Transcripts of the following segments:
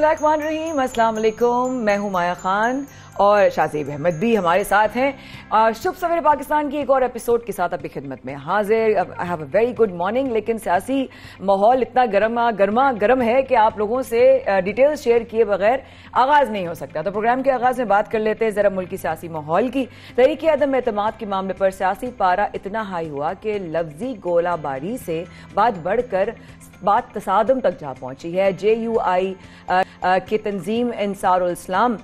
बिस्मिल्लाहिर्रहमानिर्रहीम, अस्सलाम वालेकुम। मैं हूं माया खान और शाज़ेब अहमद भी हमारे साथ हैं। शुभ सवेरे पाकिस्तान की एक और एपिसोड के साथ आपकी खिदमत में हाजिर। I have a very good morning. लेकिन सियासी माहौल इतना गर्म है कि आप लोगों से डिटेल्स शेयर किए बगैर आगाज नहीं हो सकता। तो प्रोग्राम के आगाज में बात कर लेते हैं जरा मुल्की सियासी माहौल की। तहरीक अदम एतमाद के मामले पर सियासी पारा इतना हाई हुआ कि लफ्जी गोलाबारी से बात बढ़कर बात तसादम तक जा पहुंची है। JUI के तंजीम अंसारुल इस्लाम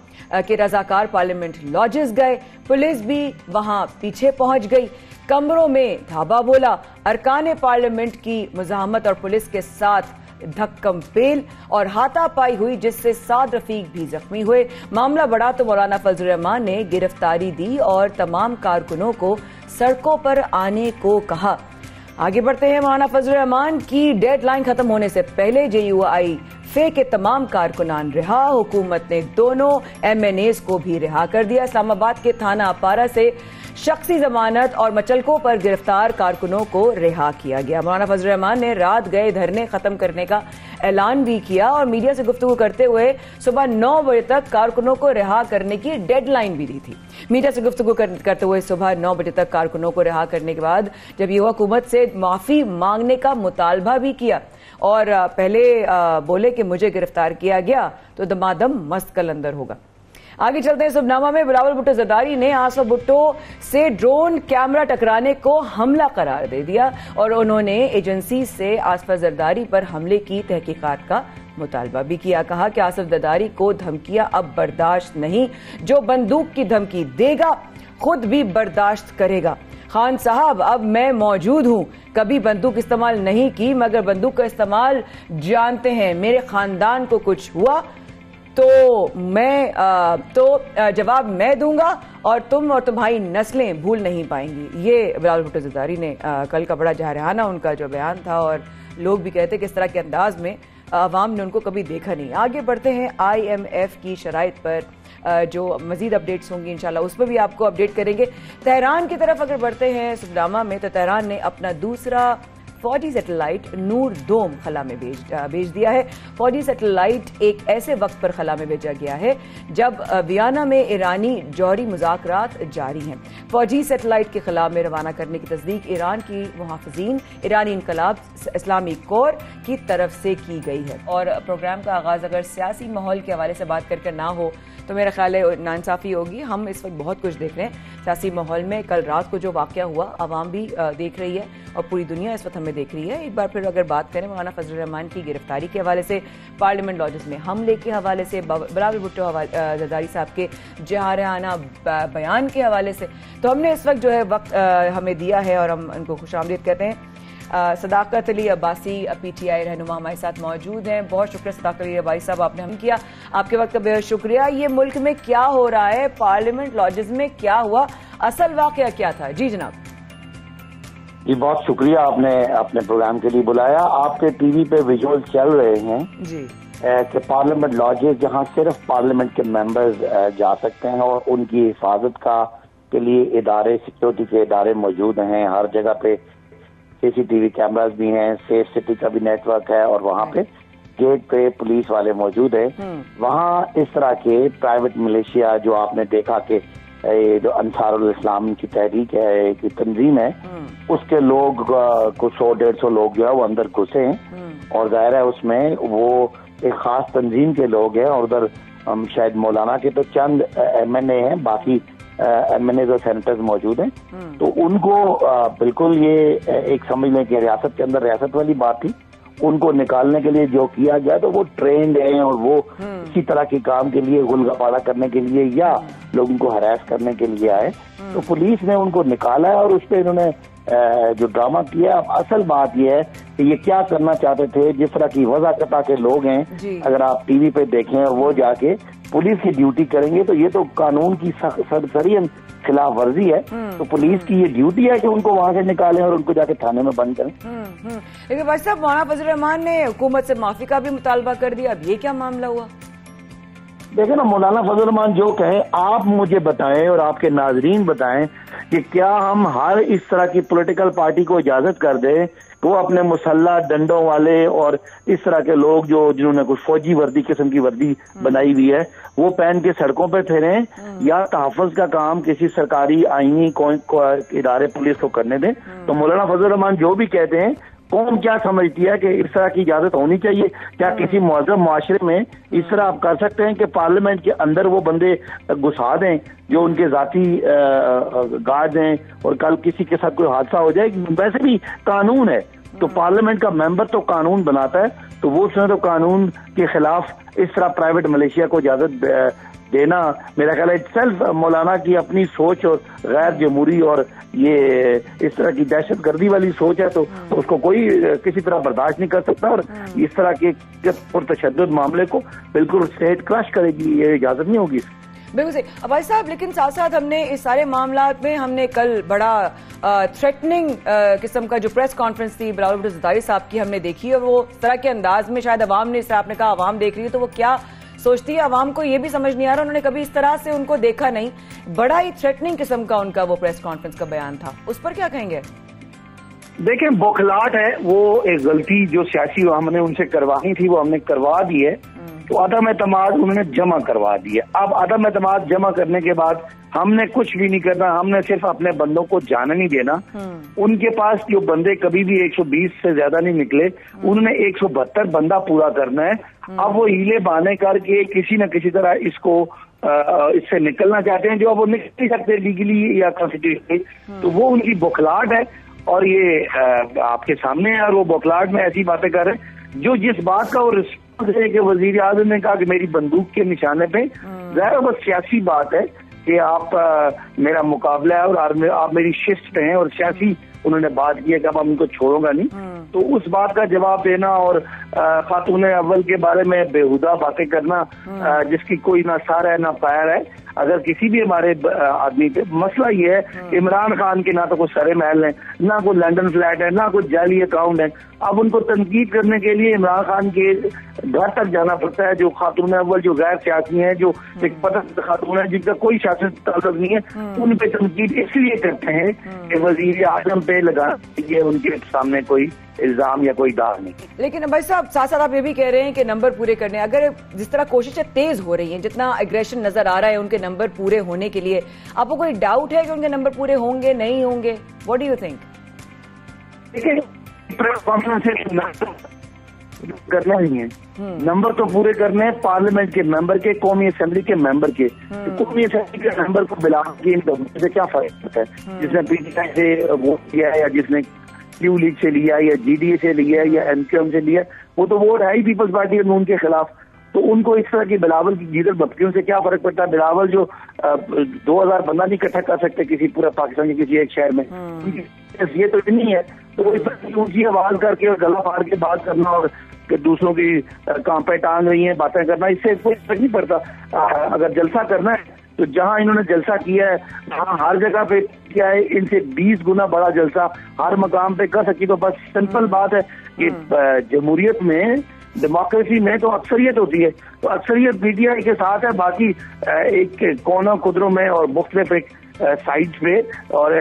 के रजाकार पार्लियामेंट लॉजेस गए, पुलिस भी वहां पीछे पहुंच गई, कमरों में धाबा बोला, अरकान पार्लियामेंट की मुजाहमत और पुलिस के साथ धक्कम पेल और हाथापाई हुई, जिससे साद रफीक भी जख्मी हुए। मामला बढ़ा तो मौलाना फजल रहमान ने गिरफ्तारी दी और तमाम कारकुनों को सड़कों पर आने को कहा। आगे बढ़ते हैं। मौलाना फजल रहमान की डेडलाइन खत्म होने से पहले JUI फे के तमाम कारकुनान रिहा। हुकूमत ने दोनों MNAs को भी रिहा कर दिया। इस्लामाबाद के थाना अपारा से शख्सी जमानत और मचलकों पर गिरफ्तार कारकुनों को रिहा किया गया। मौलाना फजल रहमान ने रात गए धरने खत्म करने का ऐलान भी किया और मीडिया से गुफ्तगू करते हुए सुबह 9 बजे तक कारकुनों को रिहा करने की डेडलाइन भी दी थी। मीडिया से गुफ्तगू करते हुए सुबह 9 बजे तक कारकुनों को रिहा करने के बाद जब ये हुकूमत से माफी मांगने का मुतालबा भी किया और पहले बोले कि मुझे गिरफ्तार किया गया तो दमादम मस्त कलंदर होगा। आगे चलते हैं। सुबनामा में बिलावल भुट्टो जरदारी ने आसफ भुट्टो से ड्रोन कैमरा टकराने को हमला करार दे दिया और उन्होंने एजेंसी से आसफ जरदारी पर हमले की तहकीकात का मुतालबा भी किया। कहा कि आसफ जरदारी को धमकियां अब बर्दाश्त नहीं, जो बंदूक की धमकी देगा खुद भी बर्दाश्त करेगा। खान साहब, अब मैं मौजूद हूं, कभी बंदूक इस्तेमाल नहीं की मगर बंदूक का इस्तेमाल जानते हैं। मेरे खानदान को कुछ हुआ तो जवाब मैं दूंगा और तुम और तुम्हारी नस्लें भूल नहीं पाएंगी। ये बिलावल भुट्टो जरदारी ने कल का बड़ा जहराना उनका जो बयान था और लोग भी कहते कि इस तरह के अंदाज में अवाम ने उनको कभी देखा नहीं। आगे बढ़ते हैं। IMF की शराइत पर जो मजीद अपडेट्स होंगी इंशाल्लाह उस पर भी आपको अपडेट करेंगे। तेहरान की तरफ अगर बढ़ते हैं सुबनामा में, तो तेहरान ने अपना दूसरा फौजी सैटेलाइट नूर दोम खला में भेज दिया है। फौजी सैटेलाइट एक ऐसे वक्त पर खला में भेजा गया है जब वियना में ईरानी जौहरी मुज़ाकरात जारी हैं। फौजी सैटेलाइट के खला में रवाना करने की तस्दीक ईरान की मुहाफ़िज़ीन इरानी इनकलाब इस्लामी कोर की तरफ से की गई है। और प्रोग्राम का आगाज़ अगर सियासी माहौल के हवाले से बात करके ना हो तो मेरा ख्याल है नाइंसाफ़ी होगी। हम इस वक्त बहुत कुछ देख रहे हैं सियासी माहौल में। कल रात को जो वाक़या हुआ आवाम भी देख रही है और पूरी दुनिया इस वक्त हमें देख रही है। एक बार फिर अगर बात करें मौलाना फजल रहमान की गिरफ्तारी के हवाले से, पार्लियामेंट लॉजेस में हमले के हवाले से, बिलावल भुट्टो जरदारी साहब के जहाराना बयान के हवाले से, तो हमने इस वक्त जो है वक्त हमें दिया है और हम उनको खुशामदीद कहते हैं। सदाकत अली अब्बासी PTI रहनुमा हमारे साथ मौजूद हैं। बहुत शुक्रिया सदाकत अली अब्बासी साहब, आपने हम किया, आपके वक्त का बेहद शुक्रिया। ये मुल्क में क्या हो रहा है, पार्लियामेंट लॉजेस में क्या हुआ, असल वाकया क्या था? जी जनाब। जी बहुत शुक्रिया, आपने अपने प्रोग्राम के लिए बुलाया। आपके टीवी पे विजुअल चल रहे हैं जी कि पार्लियामेंट लॉजेस जहां सिर्फ पार्लियामेंट के मेंबर्स जा सकते हैं और उनकी हिफाजत के लिए इदारे, सिक्योरिटी के इदारे मौजूद हैं। हर जगह पे CCTV कैमरास भी हैं, सेफ सिटी का भी नेटवर्क है और वहाँ पे गेट पे पुलिस वाले मौजूद हैं। वहाँ इस तरह के प्राइवेट मिलिशिया जो आपने देखा कि जो अंसारुल इस्लाम की तहरीक है, एक तंजीम है, उसके लोग कुछ 100-150 लोग जो है वो अंदर घुसे हैं और जाहिर है उसमें वो एक खास तंजीम के लोग हैं और उधर शायद मौलाना के तो चंद MNA हैं, बाकी MNAs और सेनेटर्स मौजूद हैं। तो उनको बिल्कुल ये एक समझ लें कि रियासत के अंदर रियासत वाली बात थी। उनको निकालने के लिए जो किया गया तो वो ट्रेंड हैं और वो इसी तरह के काम के लिए गुलगपाड़ा करने के लिए या लोगों को हरास करने के लिए आए। तो पुलिस ने उनको निकाला है और उस पर इन्होंने जो ड्रामा किया। अब असल बात यह है कि ये क्या करना चाहते थे। जिस तरह की वज़ाकता के लोग हैं, अगर आप टीवी पे देखें और वो जाके पुलिस की ड्यूटी करेंगे तो ये तो कानून की सरियन खिलाफ वर्जी है। तो पुलिस की ये ड्यूटी है कि उनको वहां से निकालें और उनको जाके थाने में बंद करें। लेकिन भाई साहब, मौलाना फजल रहमान ने हुकूमत से माफी का भी मुतालबा कर दिया। अब ये क्या मामला हुआ? देखें ना, मौलाना फजल रहमान जो कहें, आप मुझे बताएं और आपके नाजरीन बताएं कि क्या हम हर इस तरह की पॉलिटिकल पार्टी को इजाजत कर दें कि वो अपने मुसल्ला डंडों वाले और इस तरह के लोग जो जिन्होंने कुछ फौजी वर्दी किस्म की वर्दी बनाई हुई है वो पहन के सड़कों पर फिरें, या तहफ़्फ़ुज़ का काम किसी सरकारी आईनी इदारे पुलिस को करने दें? तो मौलाना फजल रहमान जो भी कहते हैं, कौम क्या समझती है कि इस तरह की इजाजत होनी चाहिए? क्या किसी मुअज़्ज़म मुआशरे में इस तरह आप कर सकते हैं कि पार्लियामेंट के अंदर वो बंदे घुसा दें जो उनके जाती गार्ड हैं और कल किसी के साथ कोई हादसा हो जाए? वैसे भी कानून है, तो पार्लियामेंट का मेंबर तो कानून बनाता है, तो वो उसने तो कानून के खिलाफ इस तरह प्राइवेट मलेशिया को इजाजत देना, मेरा ख्याल है इटसेल्फ मौलाना की अपनी सोच और गैर जमहूरी और ये इस तरह की दहशतगर्दी वाली सोच है, तो उसको कोई किसी तरह बर्दाश्त नहीं कर सकता और इस तरह के पुरतशद्दुद मामले को बिल्कुल स्टेट क्रश करेगी, ये इजाजत नहीं होगी। बिल्कुल सही भाई साहब, लेकिन साथ साथ हमने इस सारे मामलात में हमने कल बड़ा थ्रेटनिंग किस्म का जो प्रेस कॉन्फ्रेंस थी बिलावल भुट्टो ज़रदारी साहब की हमने देखी, और वो तरह के अंदाज में शायद अवाम ने, इस तरह आपने कहा अवाम देख रही है, तो वो क्या सोचती है अवाम को ये भी समझ नहीं आ रहा, उन्होंने कभी इस तरह से उनको देखा नहीं। बड़ा ही थ्रेटनिंग किस्म का उनका वो प्रेस कॉन्फ्रेंस का बयान था, उस पर क्या कहेंगे? देखें, बौखलाहट है, वो एक गलती जो सियासी हमने उनसे करवानी थी वो हमने करवा दी है, तो अदम एतमाद उन्होंने जमा करवा दी है। अब अदम एतमाद जमा करने के बाद हमने कुछ भी नहीं करना, हमने सिर्फ अपने बंदों को जाने नहीं देना। उनके पास जो बंदे कभी भी 120 से ज्यादा नहीं निकले, उन्होंने 172 बंदा पूरा करना है। अब वो हीले बहाने करके किसी न किसी तरह इसको इससे निकलना चाहते हैं, जो अब वो निकल नहीं सकते लीगली या कॉन्स्टिट्यूशनली, तो वो उनकी बौखलाहट है और ये आपके सामने है। और वो बौखलाहट में ऐसी बातें कर रहे हैं जो जिस बात का वो रिस्पॉन्स है कि वजीर आजम ने कहा कि मेरी बंदूक के निशाने पे, ज़ाहिर बस सियासी बात है कि आप मेरा मुकाबला है और आप मेरी शिफ्ट हैं, और सियासी उन्होंने बात की है कि अब हम उनको छोड़ूंगा नहीं, तो उस बात का जवाब देना और खातून अव्वल के बारे में बेहुदा बातें करना जिसकी कोई ना सार है ना पैर है। अगर किसी भी हमारे आदमी पे मसला ये है, इमरान खान के ना तो कोई सरे महल है, ना कोई लंदन फ्लैट है, ना कोई जाली अकाउंट है। अब उनको तनकीद करने के लिए इमरान खान के घर तक जाना पड़ता है, जो खातून अव्वल जो गैर सियासी है, जो एक पसंद खातून है जिनका कोई सियासत ताल्लुक नहीं है, उन पे तनकीद इसलिए करते हैं कि वजीर आजम पे लगा ये उनके सामने कोई इल्जाम या कोई दाग नहीं। लेकिन भाई साहब साथ साथ आप ये भी कह रहे हैं कि नंबर पूरे करने, अगर जिस तरह कोशिशें तेज हो रही हैं, जितना एग्रेशन नजर आ रहा है उनके नंबर पूरे होने के लिए, आपको कोई डाउट है कि उनके नंबर पूरे होंगे नहीं होंगे? What do you think? देखिए, प्रेस कॉन्फ्रेंस करना नहीं है, नंबर तो पूरे करने हैं पार्लियामेंट के मेंबर के, कौमी असेंबली के मेंबर के। तो कौमी असेंबली के मेंबर को बिला के इन से क्या फर्क पड़ता है? जिसने पीटीआई से वोट किया है या जिसने क्यू लीग से लिया या जीडीए से लिया या एमक्यूएम से लिया, वो तो वोट है ही पीपल्स पार्टी और नून के खिलाफ। तो उनको इस तरह की बिलावल की गीदड़ बपकियों से क्या फर्क पड़ता है? बिलावल जो 2000 बंदा नहीं इकट्ठा कर सकते किसी पूरा पाकिस्तान के किसी एक शहर में, ये तो नहीं है। तो वो इस तरह की ऊंची आवाज करके और गला फाड़ के बात करना और दूसरों की काम पे टांग रही है बातें करना, इससे कोई फर्क नहीं पड़ता। अगर जलसा करना है तो जहां इन्होंने जलसा किया है वहां हर जगह पे किया है, इनसे 20 गुना बड़ा जलसा हर मकाम पे कर सकी। तो बस सिंपल बात है कि जमहूरियत में, डेमोक्रेसी में तो अक्सरियत होती है, तो अक्सरियत पीटीआई के साथ है, बाकी एक कोना कुदरों में और मुख्तलिफ एक साइड्स पे और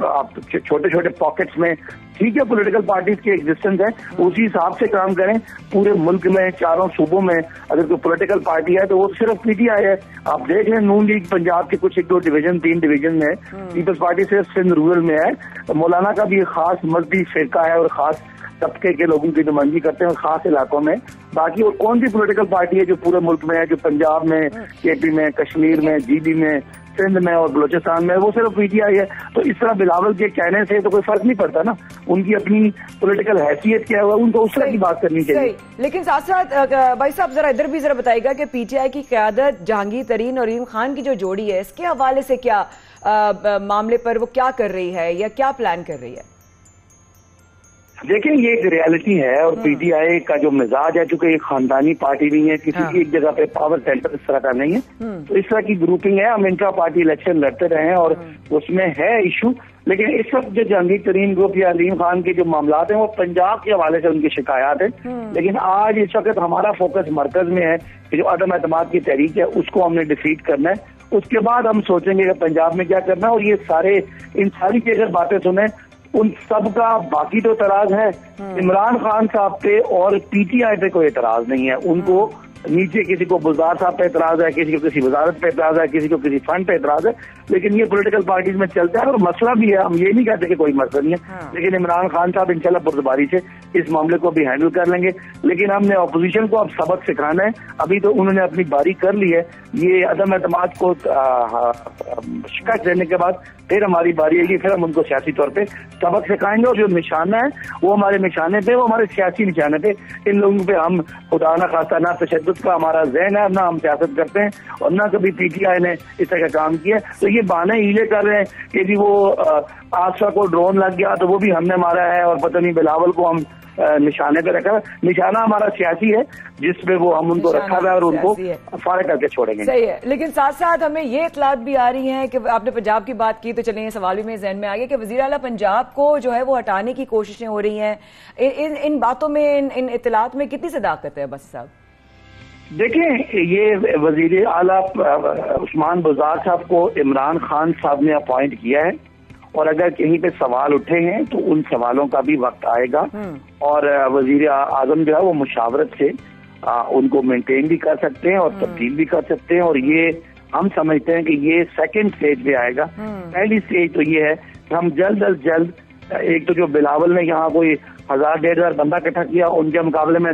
आप छोटे छोटे पॉकेट्स में, ठीक है, पॉलिटिकल पार्टीज की एग्जिस्टेंस है, उसी हिसाब से काम करें। पूरे मुल्क में चारों सूबों में अगर कोई पॉलिटिकल पार्टी है तो वो सिर्फ पीटीआई है। आप देख लें नून लीग पंजाब के कुछ 1-2 डिवीजन 3 डिवीजन में, पीपल्स पार्टी सिर्फ सिंध रूरल में है। मौलाना का भी खास मजहबी फिरका है और खास तबके के लोगों की नुमाइंदगी करते हैं खास इलाकों में। बाकी और कौन सी पॉलिटिकल पार्टी है जो पूरे मुल्क में है, जो पंजाब में, केपी में, कश्मीर में, जीबी में, सिंध में और बलोचिस्तान में, वो सिर्फ पीटीआई है। तो इस तरह बिलावल के कहने से तो कोई फर्क नहीं पड़ता ना, उनकी अपनी पॉलिटिकल हैसियत क्या है, उनको उस तरह की बात करनी चाहिए। लेकिन साथ साथ भाई साहब जरा इधर भी जरा बताइएगा कि पीटीआई की क़यादत जहांगीर तरीन और रहीम खान की जो जोड़ी है, इसके हवाले से क्या मामले पर वो क्या कर रही है या क्या प्लान कर रही है? देखिए, ये एक रियलिटी है और पीटीआई का जो मिजाज है, चूंकि ये खानदानी पार्टी नहीं है, किसी की एक जगह पे पावर सेंटर इस तरह का नहीं है, तो इस तरह की ग्रुपिंग है। हम इंट्रा पार्टी इलेक्शन लड़ते रहे हैं और उसमें है इशू, लेकिन इस वक्त जो जहांगीर तरीन ग्रुप या अलीम खान के जो मामलात हैं वो पंजाब के हवाले से उनकी शिकायत है। लेकिन आज इस वक्त हमारा फोकस मरकज में है कि जो अदम एतमाद की तहरीक है उसको हमने डिफीट करना है। उसके बाद हम सोचेंगे कि पंजाब में क्या करना है। और ये सारे इन सारी की अगर बातें सुने, उन सब का बाकी तो एतराज है इमरान खान साहब पे और पीटीआई पे कोई एतराज नहीं है। उनको नीचे किसी को बुज़दार साहब पे एतराज है, किसी को किसी वजारत पे एतराज है, किसी को किसी फंड पे एतराज है। लेकिन ये पॉलिटिकल पार्टीज में चलता है और मसला भी है, हम ये नहीं कहते कि कोई मसला नहीं है। लेकिन इमरान खान साहब इंशाल्लाह बुर्दबारी से इस मामले को भी हैंडल कर लेंगे। लेकिन हमने अपोजिशन को अब सबक सिखाना है। अभी तो उन्होंने अपनी बारी कर ली है। ये अदम एतमाद को शिकस्त देने के बाद फिर हमारी बारी आएगी, फिर हम उनको सियासी तौर पे सबक सिखाएंगे। और जो निशाना है वो हमारे निशाने पे, वो हमारे सियासी निशाने पे, इन लोगों पे हम खुदा ना खास्ता ना तशद्दुद का हमारा ज़हन है, ना हम सियासत करते हैं और ना कभी पीटीआई ने इस तरह का काम किया। तो ये बहाने हीले कर रहे हैं कि जी वो आसफा को ड्रोन लग गया तो वो भी हमने मारा है और पता नहीं बिलावल को हम निशाने पे रखा है। निशाना हमारा सियासी है जिसमें वो हम उनको रखा हुआ है और उनको फारिग करके छोड़ेंगे। सही है। लेकिन साथ साथ हमें ये इतलात भी आ रही हैं कि आपने पंजाब की बात की तो चलिए सवाल भी मेरे जहन में आ गया कि वजीर आला पंजाब को जो है वो हटाने की कोशिशें हो रही हैं। इन बातों में, इन इतलात में कितनी सदाकत है बस साहब? देखें, ये वजीर आला उस्मान बुज़दार साहब को इमरान खान साहब ने अपॉइंट किया है और अगर कहीं पे सवाल उठे हैं तो उन सवालों का भी वक्त आएगा और वजीर आजम जो है वो मुशावरत से उनको मेंटेन भी कर सकते हैं और तब्दील भी कर सकते हैं। और ये हम समझते हैं कि ये सेकंड स्टेज पे आएगा। पहली स्टेज तो ये है कि हम जल्द अज जल्द, एक तो जो बिलावल ने यहाँ कोई 1000-1500 बंदा इकट्ठा किया, उनके मुकाबले में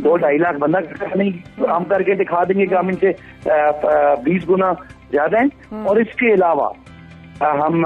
2-2.5 लाख बंदा नहीं, हम करके दिखा देंगे कि हम इनसे 20 गुना ज्यादा हैं। और इसके अलावा हम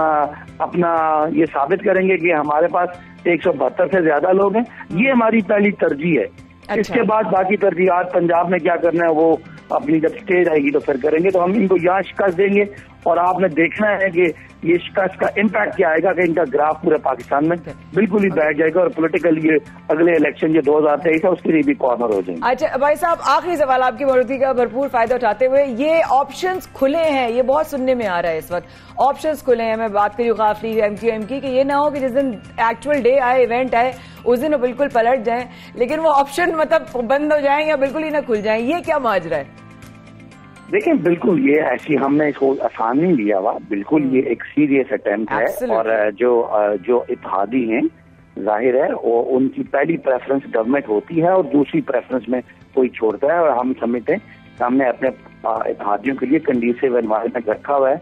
अपना ये साबित करेंगे कि हमारे पास 172 से ज्यादा लोग हैं। ये हमारी पहली तरजीह है। अच्छा। इसके बाद बाकी तरजीहात पंजाब में क्या करना है वो अपनी जब स्टेज आएगी तो फिर करेंगे। तो हम इनको यहाँ शिकस्त देंगे और आपने देखना है कि ये शिकस्त का इम्पैक्ट क्या आएगा कि इनका ग्राफ पूरे पाकिस्तान में बिल्कुल ही बैठ जाएगा और पॉलिटिकल ये अगले इलेक्शन जो 2023 है उसके लिए भी कॉर्नर हो जाएंगे। अच्छा भाई साहब, आखिरी सवाल आपकी मौजूदगी का भरपूर फायदा उठाते हुए, ये ऑप्शंस खुले हैं, ये बहुत सुनने में आ रहा है इस वक्त, ऑप्शंस खुले हैं। मैं बात करी काफी एमक्यूएम की कि ये ना हो कि जिस दिन एक्चुअल डे आए, इवेंट आए, उस दिन वो बिल्कुल पलट जाए, लेकिन वो ऑप्शन मतलब बंद हो जाए या बिल्कुल ही ना खुल जाए। ये क्या माजरा है? देखिए, बिल्कुल ये ऐसी हमने इसको आसान नहीं लिया हुआ, बिल्कुल ये एक सीरियस अटेम्प्ट है। और जो इत्तेहादी हैं, जाहिर है वो उनकी पहली प्रेफरेंस गवर्नमेंट होती है और दूसरी प्रेफरेंस में कोई छोड़ता है। और हम समझते हैं हमने अपने इत्तेहादियों के लिए कंडीसिव एनवायरनमेंट रखा हुआ है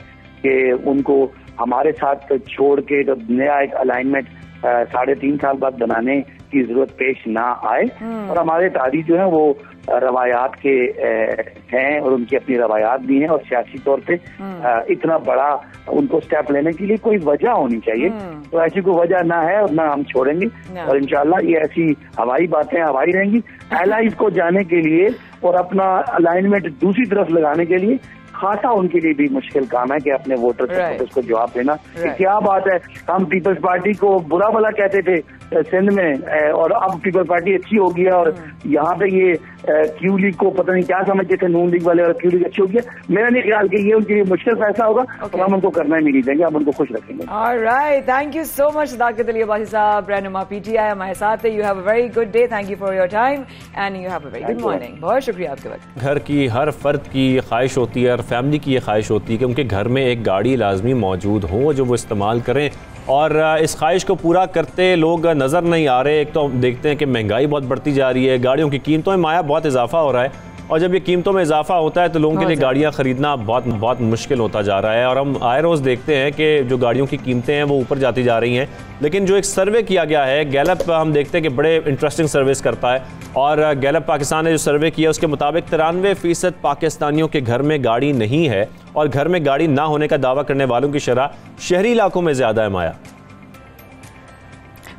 कि उनको हमारे साथ छोड़ के तो नया एक अलाइनमेंट 3.5 साल बाद बनाने की जरूरत पेश ना आए। और हमारे इत्तेहादी जो है वो रवायात के हैं और उनकी अपनी रवायात भी हैं और सियासी तौर पे इतना बड़ा उनको स्टेप लेने के लिए कोई वजह होनी चाहिए। तो ऐसी कोई वजह ना है और ना हम छोड़ेंगे। और इंशाल्लाह ये ऐसी हवाई बातें हवाई रहेंगी। एलाइज को जाने के लिए और अपना अलाइनमेंट दूसरी तरफ लगाने के लिए खासा उनके लिए भी मुश्किल काम है कि अपने वोटर को जवाब देना। क्या बात है, हम पीपल्स पार्टी को बुरा भला कहते थे सिंध में और अब पीपल्स पार्टी अच्छी हो गई और यहाँ पे ये क्यू लीग को पता नहीं क्या समझते थे नून लीग वाले और क्यू लीग अच्छी हो गई। मेरा नहीं ख्याल कि ये उनके लिए मुश्किल फैसला होगा और हम उनको करना ही नहीं देंगे, हम उनको खुश रखेंगे। Alright, thank you so much Sadaqat Ali Abbasi साहब, रहनुमा पीटीआई हमारे साथ है। You have a very good day, thank you for your time and you have a very good morning. बहुत शुक्रिया आपके वक्त। घर की हर फर्द की ख्वाहिश होती है और फैमिली की ये ख्वाहिश होती है कि उनके घर में एक गाड़ी लाजमी मौजूद हो जो वो इस्तेमाल करें। और इस ख्वाहिश को पूरा करते लोग नज़र नहीं आ रहे। एक तो हम देखते हैं कि महंगाई बहुत बढ़ती जा रही है, गाड़ियों की कीमतों में माया बहुत इजाफा हो रहा है और जब ये कीमतों में इजाफा होता है तो लोगों के लिए गाड़ियाँ ख़रीदना बहुत मुश्किल होता जा रहा है। और हम आए रोज़ देखते हैं कि जो गाड़ियों की कीमतें हैं वो ऊपर जाती जा रही हैं। लेकिन जो एक सर्वे किया गया है गैलप, हम देखते हैं कि बड़े इंटरेस्टिंग सर्विस करता है और गैलप पाकिस्तान ने जो सर्वे किया उसके मुताबिक 93% पाकिस्तानियों के घर में गाड़ी नहीं है और घर में गाड़ी ना होने का दावा करने वालों की शरह शहरी इलाकों में ज़्यादा है। माया,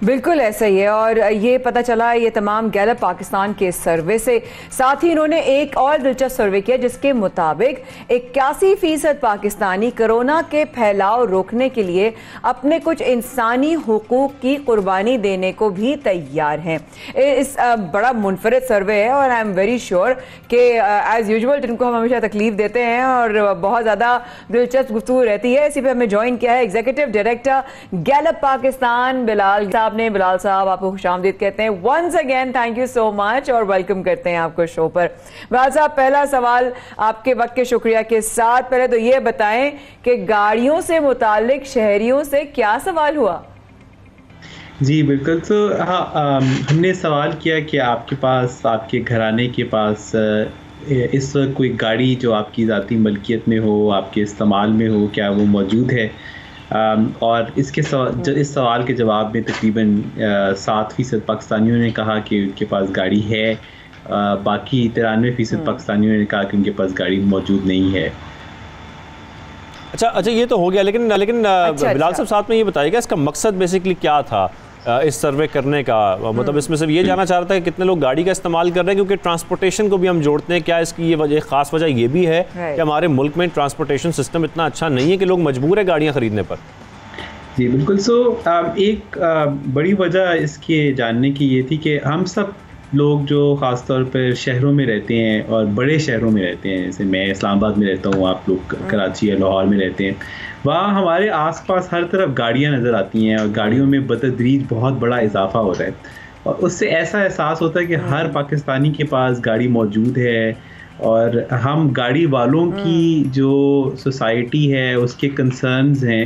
बिल्कुल ऐसा ही है और ये पता चला ये तमाम गैलप पाकिस्तान के सर्वे से। साथ ही इन्होंने एक और दिलचस्प सर्वे किया जिसके मुताबिक 81% पाकिस्तानी कोरोना के फैलाव रोकने के लिए अपने कुछ इंसानी हुकूक की कुर्बानी देने को भी तैयार हैं। इस बड़ा मुनफरिद सर्वे है और आई एम वेरी श्योर कि एज यूजुअल जिनको हम हमेशा तकलीफ देते हैं और बहुत ज़्यादा दिलचस्प गुफ्तगू रहती है, इसी पर हमें ज्वाइन किया है executive director Gallup Pakistan Bilal साहब ने। बिलाल साहब आपको खुशामदीद कहते हैं। Once again thank you so much और वेलकम करते हैं आपको शो पर। बिलाल साहब, पहला सवाल आपके वक्त के शुक्रिया के साथ, पहले तो ये बताएं कि गाड़ियों से मुतालिक शहरियों से क्या सवाल हुआ? जी बिल्कुल। तो हाँ, हमने सवाल किया कि आपके पास, आपके घराने के पास इस वक्त कोई गाड़ी जो आपकी ज़ाती मलकियत में हो, आपके इस्तेमाल में हो, क्या वो मौजूद है? और इस सवाल के जवाब में तकरीबन 7% पाकिस्तानियों ने कहा कि उनके पास गाड़ी है। बाकी 93% पाकिस्तानियों ने कहा कि उनके पास गाड़ी मौजूद नहीं है। अच्छा, ये तो हो गया, लेकिन बिलाल साहब साथ में ये बताइएगा इसका मकसद बेसिकली क्या था इस सर्वे करने का? मतलब इसमें सिर्फ ये जानना चाह रहा था कि कितने लोग गाड़ी का इस्तेमाल कर रहे हैं, क्योंकि ट्रांसपोर्टेशन को भी हम जोड़ते हैं। क्या इसकी ये वजह, खास वजह ये भी है कि हमारे मुल्क में ट्रांसपोर्टेशन सिस्टम इतना अच्छा नहीं है कि लोग मजबूर है गाड़ियाँ खरीदने पर? जी बिल्कुल। एक बड़ी वजह इसके जानने की ये थी कि हम सब लोग जो ख़ास तौर पर शहरों में रहते हैं और बड़े शहरों में रहते हैं, जैसे मैं इस्लामाबाद में रहता हूँ, आप लोग कराची या लाहौर में रहते हैं, वहाँ हमारे आसपास हर तरफ गाड़ियाँ नज़र आती हैं और गाड़ियों में बतदरीज बहुत बड़ा इजाफा हो रहा है। और उससे ऐसा एहसास होता है कि हर पाकिस्तानी के पास गाड़ी मौजूद है और हम गाड़ी वालों की जो सोसाइटी है उसके कंसर्न्स हैं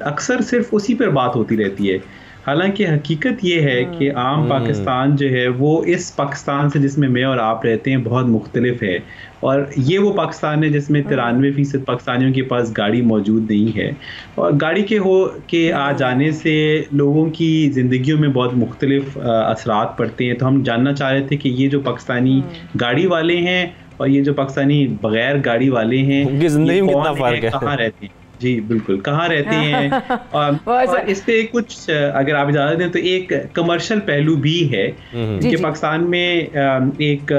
अक्सर सिर्फ उसी पर बात होती रहती है। हालांकि हकीकत ये है कि आम पाकिस्तान जो है वो इस पाकिस्तान से जिसमें मैं और आप रहते हैं बहुत मुख्तलिफ है, और ये वो पाकिस्तान है जिसमें 93% पाकिस्तानियों के पास गाड़ी मौजूद नहीं है। और गाड़ी के आ जाने से लोगों की ज़िंदगियों में बहुत मुख्तलिफ असरात पड़ते हैं। तो हम जानना चाह रहे थे कि ये जो पाकिस्तानी गाड़ी वाले हैं और ये जो पाकिस्तानी बगैर गाड़ी वाले हैं, उनकी ज़िंदगी में कितना फ़र्क है, कहाँ रहते हैं? जी बिल्कुल, कहाँ रहते हैं? और इस पे कुछ अगर आप इजाज़त दें तो एक कमर्शियल पहलू भी है कि पाकिस्तान में एक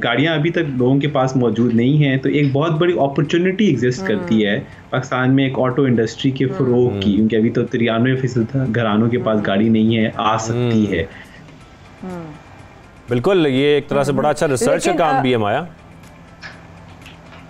गाड़ियाँ अभी तक लोगों के पास मौजूद नहीं हैं, तो एक बहुत बड़ी अपॉर्चुनिटी एग्जिस्ट करती है पाकिस्तान में एक ऑटो इंडस्ट्री के फ़रोग की, क्योंकि अभी तो 93% घरानों के पास गाड़ी नहीं है, आ सकती है। बिल्कुल, ये एक तरह से बड़ा अच्छा रिसर्च का काम भी है माया।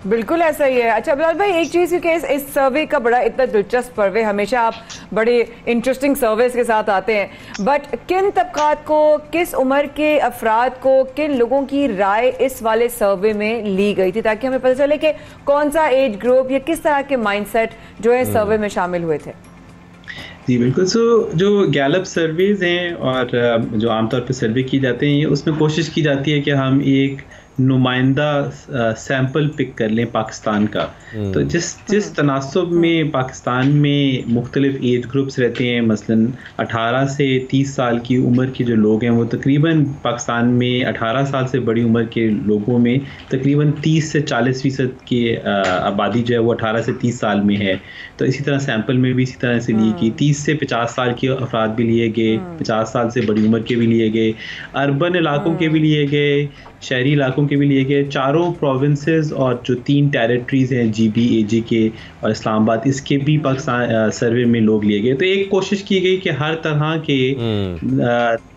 बिल्कुल ऐसा ही है। अच्छा बिलाल भाई, एक चीज़ कि इस सर्वे का बड़ा इतना दिलचस्प सर्वे, हमेशा आप बड़े इंटरेस्टिंग सर्वेस के साथ आते हैं, बट किन तबकात को, किस उम्र के अफराद को, किन लोगों की राय इस वाले सर्वे में ली गई थी, ताकि हमें पता चले कि कौन सा एज ग्रुप या किस तरह के माइंडसेट जो है सर्वे में शामिल हुए थे? जी बिल्कुल। जो गैलप सर्वेज हैं और जो आमतौर पर सर्वे की जाते हैं, उसमें कोशिश की जाती है कि हम एक नुमाइंदा सैंपल पिक कर लें पाकिस्तान का। तो जिस तनासब में पाकिस्तान में मुख्तलिफ एज ग्रुप्स रहते हैं, मसलन 18 से 30 साल की उम्र के जो लोग हैं वो तकरीबन पाकिस्तान में 18 साल से बड़ी उम्र के लोगों में तकरीबन 30 से 40% की आबादी जो है वो 18 से 30 साल में है। तो इसी तरह सैंपल में भी इसी तरह से ली गई। 30 से 50 साल के अफराद भी लिए गए, 50 साल से बड़ी उम्र के भी लिए गए, अर्बन इलाकों के भी लिए गए, शहरी इलाकों के भी लिए गए। चारों प्रोविंसेस और जो 3 टेरिटरीज हैं, GB, AG के और इस्लामाबाद, इसके भी पाकिस्तान सर्वे में लोग लिए गए। तो एक कोशिश की गई कि हर तरह के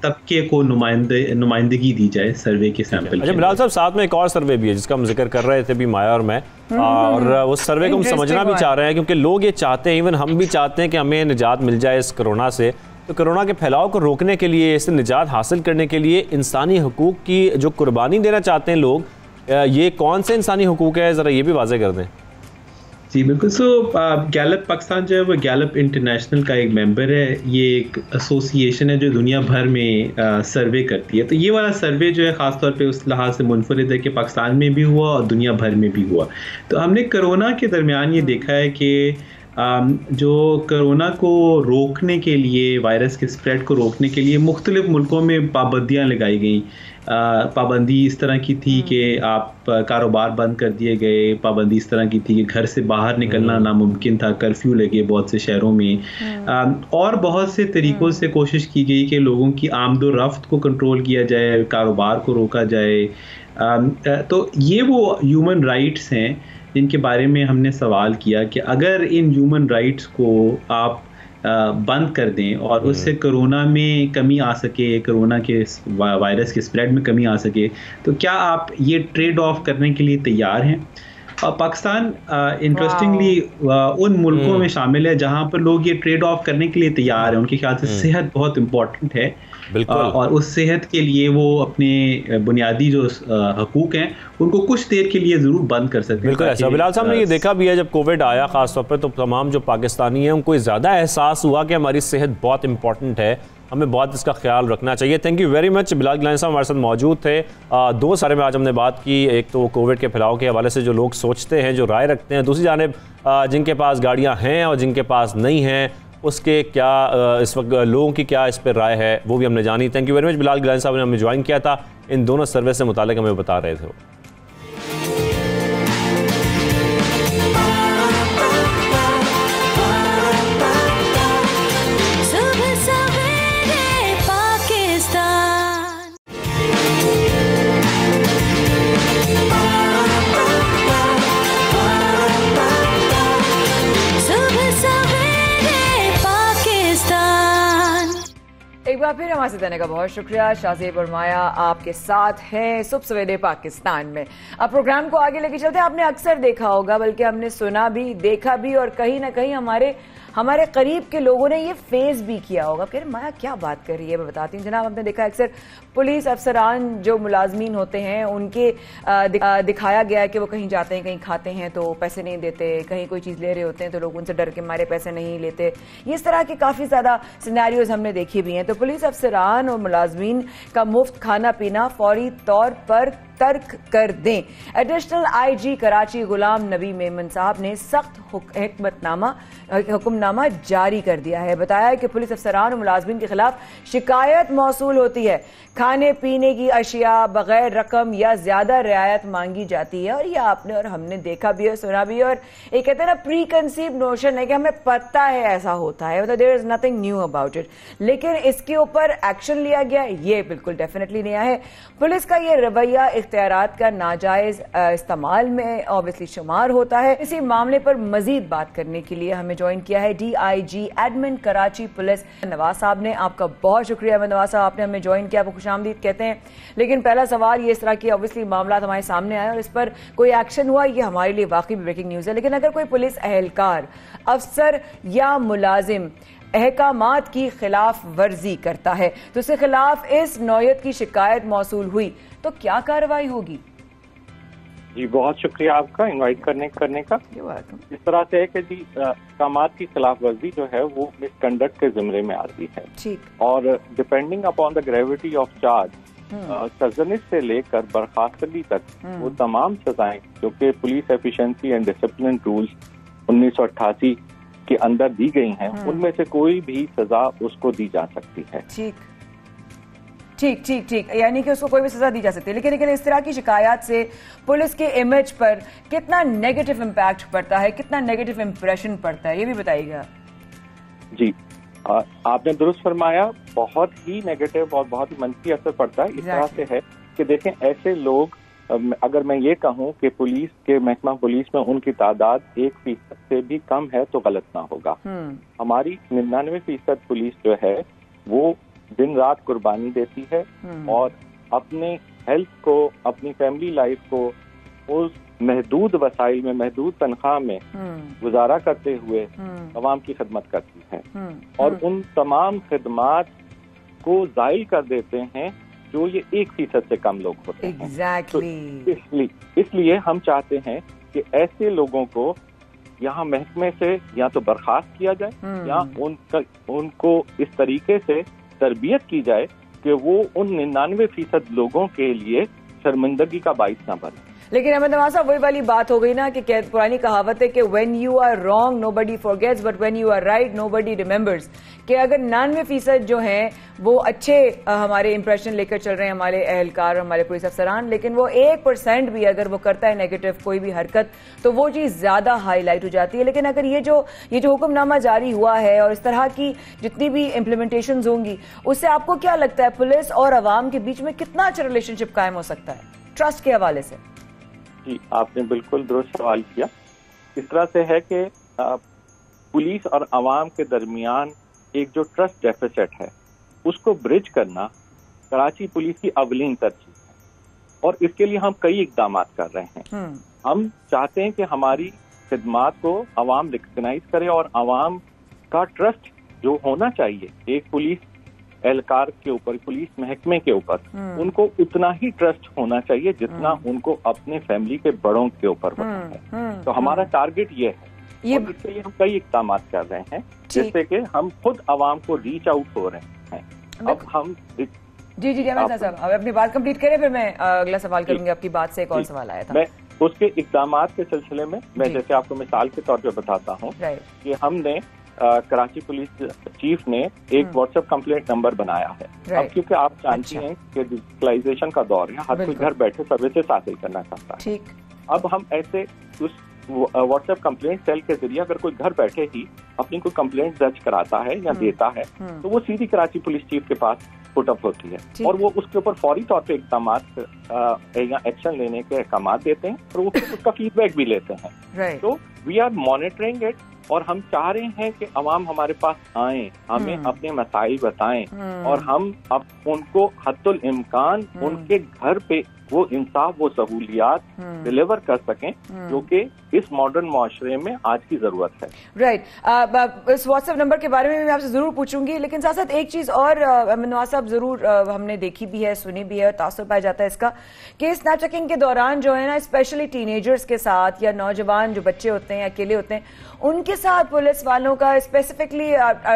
तबके को नुमाइंदगी दी जाए सर्वे के सैंपल। अच्छा बिलाल साहब, साथ में एक और सर्वे भी है जिसका हम जिक्र कर रहे थे भी माया और मैं, और उस सर्वे को हम समझना भी चाह रहे हैं क्योंकि लोग ये चाहते हैं, इवन हम भी चाहते हैं कि हमें निजात मिल जाए इस कोरोना से। तो कोरोना के फैलाव को रोकने के लिए, इससे निजात हासिल करने के लिए इंसानी हुकूक की जो कुर्बानी देना चाहते हैं लोग, ये कौन से इंसानी हुकूक है, ज़रा ये भी वाज़े कर दें। जी बिल्कुल। गैलप पाकिस्तान जो है वो गैलप इंटरनेशनल का एक मेंबर है। ये एक एसोसिएशन है जो दुनिया भर में सर्वे करती है। तो ये वाला सर्वे जो है ख़ास तौर पे उस लिहाज से मुनफरिद है कि पाकिस्तान में भी हुआ और दुनिया भर में भी हुआ। तो हमने कोरोना के दरमियान ये देखा है कि जो कोरोना को रोकने के लिए, वायरस के स्प्रेड को रोकने के लिए मुख्तलिफ मुल्कों में पाबंदियाँ लगाई गई। पाबंदी इस तरह की थी कि आप कारोबार बंद कर दिए गए, पाबंदी इस तरह की थी कि घर से बाहर निकलना नामुमकिन था, कर्फ्यू लगे बहुत से शहरों में, और बहुत से तरीक़ों से कोशिश की गई कि लोगों की आमदोरफ्त को कंट्रोल किया जाए, कारोबार को रोका जाए। तो ये वो ह्यूमन राइट्स हैं जिनके बारे में हमने सवाल किया कि अगर इन ह्यूमन राइट्स को आप बंद कर दें और उससे कोरोना में कमी आ सके, कोरोना के वायरस के स्प्रेड में कमी आ सके, तो क्या आप ये ट्रेड ऑफ करने के लिए तैयार हैं? और पाकिस्तान इंटरेस्टिंगली उन मुल्कों में शामिल है जहां पर लोग ये ट्रेड ऑफ करने के लिए तैयार हैं। उनके ख्याल से सेहत बहुत इंपॉर्टेंट है, और उस सेहत के लिए वो अपने बुनियादी जो हकूक हैं उनको कुछ देर के लिए ज़रूर बंद कर सकते हैं। बिल्कुल ऐसा बिलाल साहब ने ये देखा भी है, जब कोविड आया ख़ासतौर पर तो तमाम जो पाकिस्तानी हैं उनको ज़्यादा एहसास हुआ कि हमारी सेहत बहुत इंपॉर्टेंट है, हमें बहुत इसका ख्याल रखना चाहिए। Thank you very much. Bilal Gilani साहब हमारे साथ मौजूद थे। दो सारे में आज हमने बात की, एक तो कोविड के फैलाव के हवाले से जो लोग सोचते हैं, जो राय रखते हैं, दूसरी जानिब जिनके पास गाड़ियाँ हैं और जिनके पास नहीं हैं उसके क्या इस वक्त लोगों की क्या इस पर राय है वो भी हमने जानी। Thank you very much. Bilal Gilani साहब ने हमें ज्वाइन किया था, इन दोनों सर्विस से मुतालिक हमें बता रहे थे। एक बार फिर हमारे साथ आने का बहुत शुक्रिया। शाज़ेब और माया आपके साथ हैं सुबह सवेरे पाकिस्तान में। अब प्रोग्राम को आगे लेके चलते हैं। आपने अक्सर देखा होगा, बल्कि हमने सुना भी, देखा भी, और कहीं ना कहीं हमारे करीब के लोगों ने ये फेस भी किया होगा। कह रहे माया क्या बात कर रही है, मैं बताती हूँ जनाब। हमने देखा अक्सर पुलिस अफसरान जो मुलाजमीन होते हैं उनके दिखाया गया है कि वो कहीं जाते हैं, कहीं खाते हैं तो पैसे नहीं देते, कहीं कोई चीज़ ले रहे होते हैं तो लोग उनसे डर के मारे पैसे नहीं लेते। इस तरह के काफ़ी ज़्यादा सिनेरियोज हमने देखे भी हैं। तो पुलिस अफसरान और मुलाजमीन का मुफ्त खाना पीना फौरी तौर पर तर्क कर दें। एडिशनल IG कराची गुलाम नबी मेमन साहब ने सख्त हुक्मनामा जारी कर दिया है। बताया है कि पुलिस अफसरान और मुलाजमीन के खिलाफ शिकायत मौसूल होती है, खाने पीने की अशिया बगैर रकम या ज्यादा रियायत मांगी जाती है। और ये आपने और हमने देखा भी है, सुना भी है, और एक कहते हैं ना प्री कंसीव नोशन है कि हमें पता है ऐसा होता है, मतलब there is nothing new about it. लेकिन इसके ऊपर एक्शन लिया गया, ये बिल्कुल डेफिनेटली नया है। पुलिस का ये रवैया इख्तियारात का नाजायज इस्तेमाल में ऑब्वियसली शुमार होता है। इसी मामले पर मजीद बात करने के लिए हमें ज्वाइन किया है DIG admin Karachi police Nawaz साहब ने। आपका बहुत शुक्रिया नवाज साहब, आपने हमें ज्वाइन किया, आपको खुशामदीद कहते हैं। लेकिन पहला सवाल ये, इस तरह की ऑब्वियसली मामला हमारे सामने आए और इस पर कोई एक्शन हुआ, ये हमारे लिए वाकई ब्रेकिंग न्यूज है। लेकिन अगर कोई पुलिस अहलकार, अफसर या मुलाजिम अहकामात की खिलाफ वर्जी करता है तो उसके खिलाफ इस नौयत की शिकायत मौसूल हुई तो क्या कार्रवाई होगी? जी बहुत शुक्रिया आपका इनवाइट करने का। इस तरह से है कि जी अहकामात की खिलाफ वर्जी जो है वो मिसकंडक्ट के जिम्मे में आती है, और depending upon the gravity of charge सरजनिश से लेकर बर्खास्तगी तक वो तमाम सजाएं जो कि police efficiency and discipline rules 1988 के अंदर दी गई हैं, उनमें से कोई भी सजा उसको दी जा सकती है। ठीक, यानी कि उसको कोई भी सजा दी जा सकती है। लेकिन इस तरह की शिकायत से पुलिस के इमेज पर कितना नेगेटिव इम्पैक्ट पड़ता है, कितना नेगेटिव इम्प्रेशन पड़ता है, ये भी बताइएगा। जी आपने दुरुस्त फरमाया, बहुत ही नेगेटिव और बहुत ही मंफी असर पड़ता है। इस तरह से है कि देखें, ऐसे लोग, अगर मैं ये कहूँ कि पुलिस के महकमा पुलिस में उनकी तादाद 1% से भी कम है तो गलत ना होगा। हमारी 99% पुलिस जो है वो दिन रात कुर्बानी देती है और अपने हेल्थ को, अपनी फैमिली लाइफ को उस महदूद वसाइल में, महदूद तनख्वाह में गुजारा करते हुए अवाम की खिदमत करती है, और उन तमाम खिदमात को जायल कर देते हैं जो ये 1% से कम लोग होते हैं। Exactly. तो इसलिए हम चाहते हैं कि ऐसे लोगों को यहाँ महकमे से या तो बर्खास्त किया जाए या उनको इस तरीके से तरबियत की जाए कि वो उन 99% लोगों के लिए शर्मिंदगी का बाइस ना बने। लेकिन अहमद नवाज साहब वही वाली बात हो गई ना कि पुरानी कहावत है कि when you are wrong nobody forgets but when you are right nobody remembers, कि अगर 99% जो हैं वो अच्छे हमारे इंप्रेशन लेकर चल रहे हैं हमारे एहलकार, हमारे पुलिस अफसरान, लेकिन वो 1% भी अगर वो करता है नेगेटिव कोई भी हरकत तो वो चीज ज्यादा हाईलाइट हो जाती है। लेकिन अगर ये जो हुक्मनामा जारी हुआ है और इस तरह की जितनी भी इम्प्लीमेंटेशन होंगी, उससे आपको क्या लगता है पुलिस और अवाम के बीच में कितना अच्छा रिलेशनशिप कायम हो सकता है ट्रस्ट के हवाले से? जी, आपने बिल्कुल दुरुस्त सवाल किया। इस तरह से है कि पुलिस और अवाम के दरमियान एक जो ट्रस्ट डेफिसिट है उसको ब्रिज करना कराची पुलिस की अवलीन तरजीह है और इसके लिए हम कई इकदाम कर रहे हैं। हम चाहते हैं कि हमारी खिदमात को अवाम रिकग्नाइज करे और अवाम का ट्रस्ट जो होना चाहिए एक पुलिस एहलकार के ऊपर, पुलिस महकमे के ऊपर, उनको उतना ही ट्रस्ट होना चाहिए जितना उनको अपने फैमिली के बड़ों के ऊपर होता है। तो हमारा टारगेट ये है और इसके लिए हम कई इकदाम कर रहे हैं, जिससे कि हम खुद अवाम को रीच आउट हो रहे हैं। अब हम जी साहब अपनी बात कंप्लीट करें, फिर मैं अगला सवाल करूंगी। आपकी बात से एक और सवाल आया था। मैं उसके इकदाम के सिलसिले में मैं जैसे आपको मिसाल के तौर पर बताता हूँ कि हमने कराची पुलिस चीफ ने एक व्हाट्सएप कंप्लेंट नंबर बनाया है। अब क्योंकि आप जानती हैं कि डिजिटलाइजेशन का दौर है, हर कोई घर बैठे सर्विसेज हासिल करना चाहता है। अब हम ऐसे उस व्हाट्सएप कंप्लेंट सेल के जरिए अगर कोई घर बैठे ही अपनी कोई कंप्लेंट दर्ज कराता है या देता है तो वो सीधी कराची पुलिस चीफ के पास पुट अप होती है और वो उसके ऊपर फौरी तौर पे इकदाम या एक्शन लेने के अहकाम देते हैं और वो उसका फीडबैक भी लेते हैं। तो वी आर मॉनिटरिंग इट और हम चाह रहे हैं कि अवाम हमारे पास आए, हमें अपने मसाइल बताएं और हम अब उनको हद्दुल इम्कान उनके घर पे वो इंसाफ, वो सहूलियात डिलीवर कर सकें जो कि इस मॉडर्न माशरे में आज की जरूरत है। राइट। इस व्हाट्सएप नंबर के बारे में मैं आपसे जरूर पूछूंगी, लेकिन साथ साथ एक चीज और नवाज साहब जरूर हमने देखी भी है, सुनी भी है, तासुर पाया जाता है इसका कि स्नैपचैटिंग के दौरान जो है ना, स्पेशली टीनेजर्स के साथ या नौजवान जो बच्चे होते हैं, अकेले होते हैं, उनके साथ पुलिस वालों का स्पेसिफिकली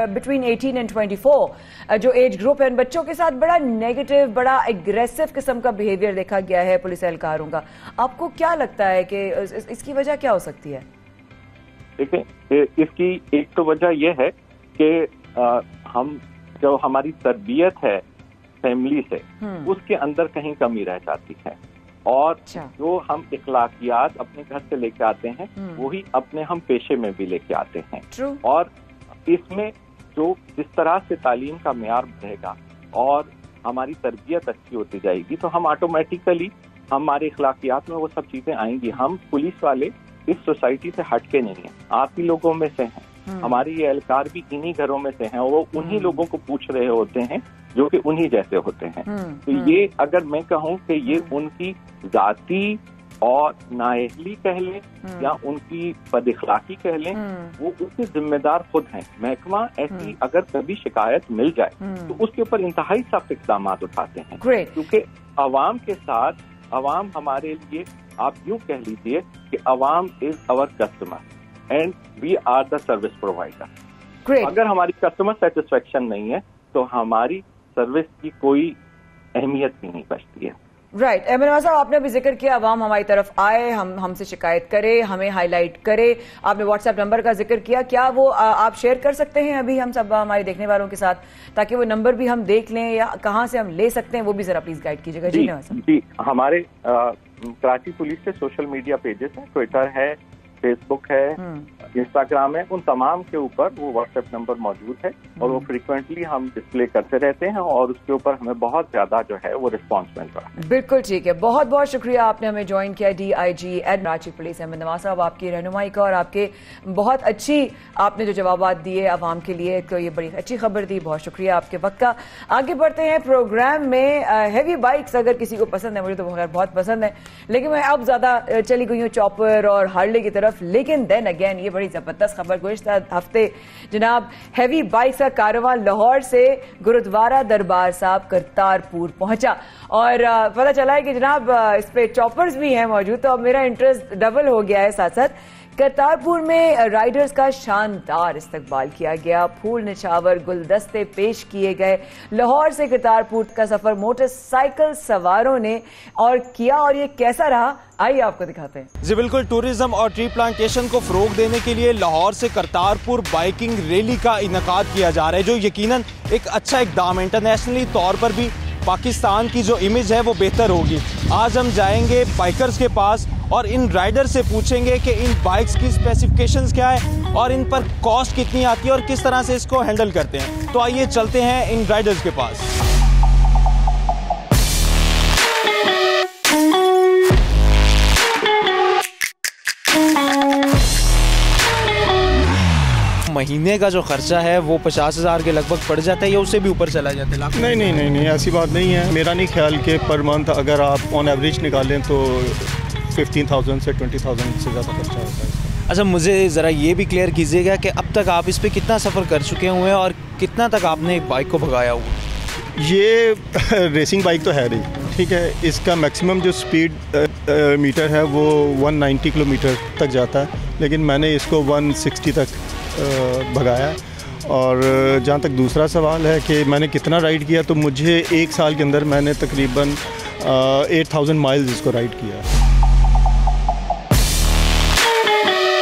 बिटवीन 18 एंड 24 जो एज ग्रुप है, बच्चों के साथ बड़ा नेगेटिव, बड़ा एग्रेसिव किस्म का बिहेवियर देखा गया है पुलिस एहलकारों का। आपको क्या लगता है कि इसकी वजह क्या हो सकती है? देखिए, इसकी एक तो वजह यह है कि हम जो हमारी तरबियत है फैमिली से उसके अंदर कहीं कमी रह जाती है और जो हम इखलाकियात अपने घर से लेके आते हैं वही अपने हम पेशे में भी लेके आते हैं। और इसमें जो जिस तरह से तालीम का मेयार बढ़ेगा और हमारी तरबियत अच्छी होती जाएगी तो हम ऑटोमेटिकली हमारे इखलाकियात में वो सब चीजें आएंगी। हम पुलिस वाले इस सोसाइटी से हटके नहीं है, आप ही लोगों में से हैं, हमारे ये एहलकार भी इन्हीं घरों में से हैं और वो उन्हीं लोगों को पूछ रहे होते हैं जो कि उन्हीं जैसे होते हैं। तो ये अगर मैं कहूँ कि ये उनकी जाती और नाअहली कह लें या उनकी बदइखलाकी कह लें, वो उसके जिम्मेदार खुद हैं। महकमा ऐसी अगर कभी शिकायत मिल जाए तो उसके ऊपर इंतहाई सख्त इक़दाम उठाते हैं, क्योंकि अवाम के साथ अवाम हमारे लिए, आप यूं कह लीजिए कि अवाम is our customer and we are the service provider. अगर हमारी कस्टमर सेटिस्फेक्शन नहीं है तो हमारी सर्विस की कोई अहमियत भी नहीं बचती है। राइट। अहमद नवाज साहब, आपने अभी जिक्र किया अवाम हमारी तरफ आए, हमसे शिकायत करे, हमें हाईलाइट करे। आपने व्हाट्सएप नंबर का जिक्र किया, क्या वो आप शेयर कर सकते हैं अभी हम सब हमारे देखने वालों के साथ, ताकि वो नंबर भी हम देख लें या कहाँ से हम ले सकते हैं, वो भी जरा प्लीज गाइड कीजिएगा। जी नवाज साहब। जी, हमारे कराची पुलिस के सोशल मीडिया पेजेस हैं, ट्विटर है, फेसबुक है, इंस्टाग्राम है, उन तमाम के ऊपर वो व्हाट्सएप नंबर मौजूद है और वो फ्रीक्वेंटली हम डिस्प्ले करते रहते हैं और उसके ऊपर हमें बहुत ज्यादा जो है वो रिस्पांस मिल रहा है। बिल्कुल ठीक है, बहुत बहुत शुक्रिया आपने हमें ज्वाइन किया। DIG at Karachi police Ahmed Nawaz साहब, आपकी रहनुमाई का और आपके बहुत अच्छी आपने जो जवाब दिए आवाम के लिए, तो ये बड़ी अच्छी खबर दी, बहुत शुक्रिया आपके वक्त का। आगे बढ़ते हैं प्रोग्राम में। हैवी बाइक्स अगर किसी को पसंद है, मुझे तो बहुत पसंद है, लेकिन मैं अब ज्यादा चली गई हूँ चॉपर और हार्ले की तरफ। लेकिन देन अगेन ये बड़ी जबरदस्त खबर, गुज़िश्ता हफ्ते जनाब हैवी बाइक्स का कारवां लाहौर से गुरुद्वारा दरबार साहब करतारपुर पहुंचा और पता चला है कि जनाब इस पे चॉपर्स भी हैं मौजूद। तो अब मेरा इंटरेस्ट डबल हो गया है साथ साथ करतारपुर में राइडर्स का शानदार इस्तकबाल किया गया, फूल निछावर गुलदस्ते पेश किए गए। लाहौर से करतारपुर का सफर मोटरसाइकिल सवारों ने और किया, और ये कैसा रहा आइए आपको दिखाते हैं। जी बिल्कुल, टूरिज्म और ट्री प्लांटेशन को फ़रोग देने के लिए लाहौर से करतारपुर बाइकिंग रैली का इनेकाद किया जा रहा है, जो यकीनन एक अच्छा इक़दाम है। इंटरनेशनली तौर पर भी पाकिस्तान की जो इमेज है वो बेहतर होगी। आज हम जाएंगे बाइकर्स के पास और इन राइडर से पूछेंगे कि इन बाइक्स की स्पेसिफिकेशंस क्या है और इन पर कॉस्ट कितनी आती है और किस तरह से इसको हैंडल करते हैं। तो आइए चलते हैं इन राइडर्स के पास। महीने का जो खर्चा है वो 50,000 के लगभग पड़ जाता है या उससे भी ऊपर चला जाता है? नहीं, ऐसी बात नहीं है। मेरा नहीं ख्याल कि पर मंथ अगर आप ऑन एवरेज निकालें तो 15,000 से 20,000 से ज़्यादा खर्चा होता है। अच्छा, मुझे ज़रा ये भी क्लियर कीजिएगा कि अब तक आप इस पे कितना सफ़र कर चुके हुए हैं और कितना तक आपने एक बाइक को भगाया हुआ? ये रेसिंग बाइक तो है नहीं, ठीक है। इसका मैक्सिमम जो स्पीड मीटर है वो 190 किलोमीटर तक जाता है, लेकिन मैंने इसको 160 तक भगाया। और जहाँ तक दूसरा सवाल है कि मैंने कितना राइड किया, तो मुझे एक साल के अंदर मैंने तकरीबन 8,000 माइल्स इसको राइड किया।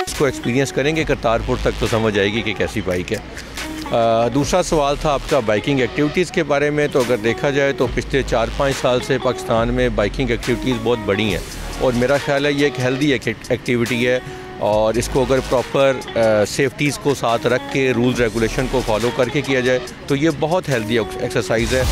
इसको एक्सपीरियंस करेंगे करतारपुर तक तो समझ आएगी कि कैसी बाइक है। दूसरा सवाल था आपका बाइकिंग एक्टिविटीज़ के बारे में। तो अगर देखा जाए तो पिछले 4-5 साल से पाकिस्तान में बाइकिंग एक्टिविटीज़ बहुत बढ़ी हैं और मेरा ख्याल है ये एक हेल्दी एक्टिविटी है और इसको अगर प्रॉपर सेफ्टीज़ को साथ रख के रूल्स रेगुलेशन को फॉलो करके किया जाए तो ये बहुत हेल्दी एक्सरसाइज है।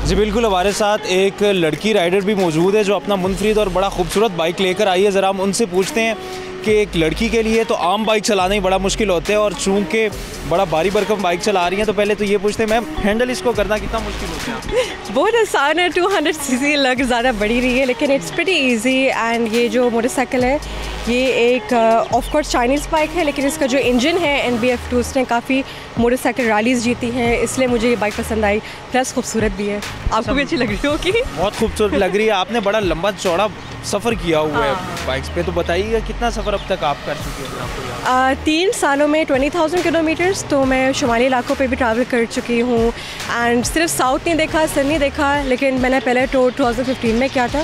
जी बिल्कुल, हमारे साथ एक लड़की राइडर भी मौजूद है जो अपना मुनफरिद और बड़ा खूबसूरत बाइक लेकर आई है। ज़रा हम उनसे पूछते हैं कि एक लड़की के लिए तो आम बाइक चलाना ही बड़ा मुश्किल होता है और चूँकि बड़ा भारी भरकम बाइक चला रही हैं, तो पहले तो ये पूछते हैं मैम, हैंडल इसको करना कितना मुश्किल होता है? बहुत आसान है। 200 सीसी लग ज़्यादा बड़ी रही है लेकिन इट्स प्रीटी इजी। एंड ये जो मोटरसाइकिल है ये एक ऑफ कोर्स चाइनीज़ बाइक है, लेकिन इसका जो इंजन है NBF2 उसने काफ़ी मोटरसाइकिल रैलीज़ जीती हैं, इसलिए मुझे ये बाइक पसंद आई। प्लस खूबसूरत भी है। आपको भी अच्छी लग रही होगी? बहुत खूबसूरत लग रही है। आपने बड़ा लंबा चौड़ा सफ़र किया हुआ है बाइक्स पे, तो बताइएगा कितना सफ़र अब तक आप कर चुके हैं? 3 सालों में 20,000 किलोमीटर्स। तो मैं शुमाली इलाकों पे भी ट्रैवल कर चुकी हूँ एंड सिर्फ साउथ नहीं देखा, सर नहीं देखा, लेकिन मैंने पहले टूर 2015 में किया था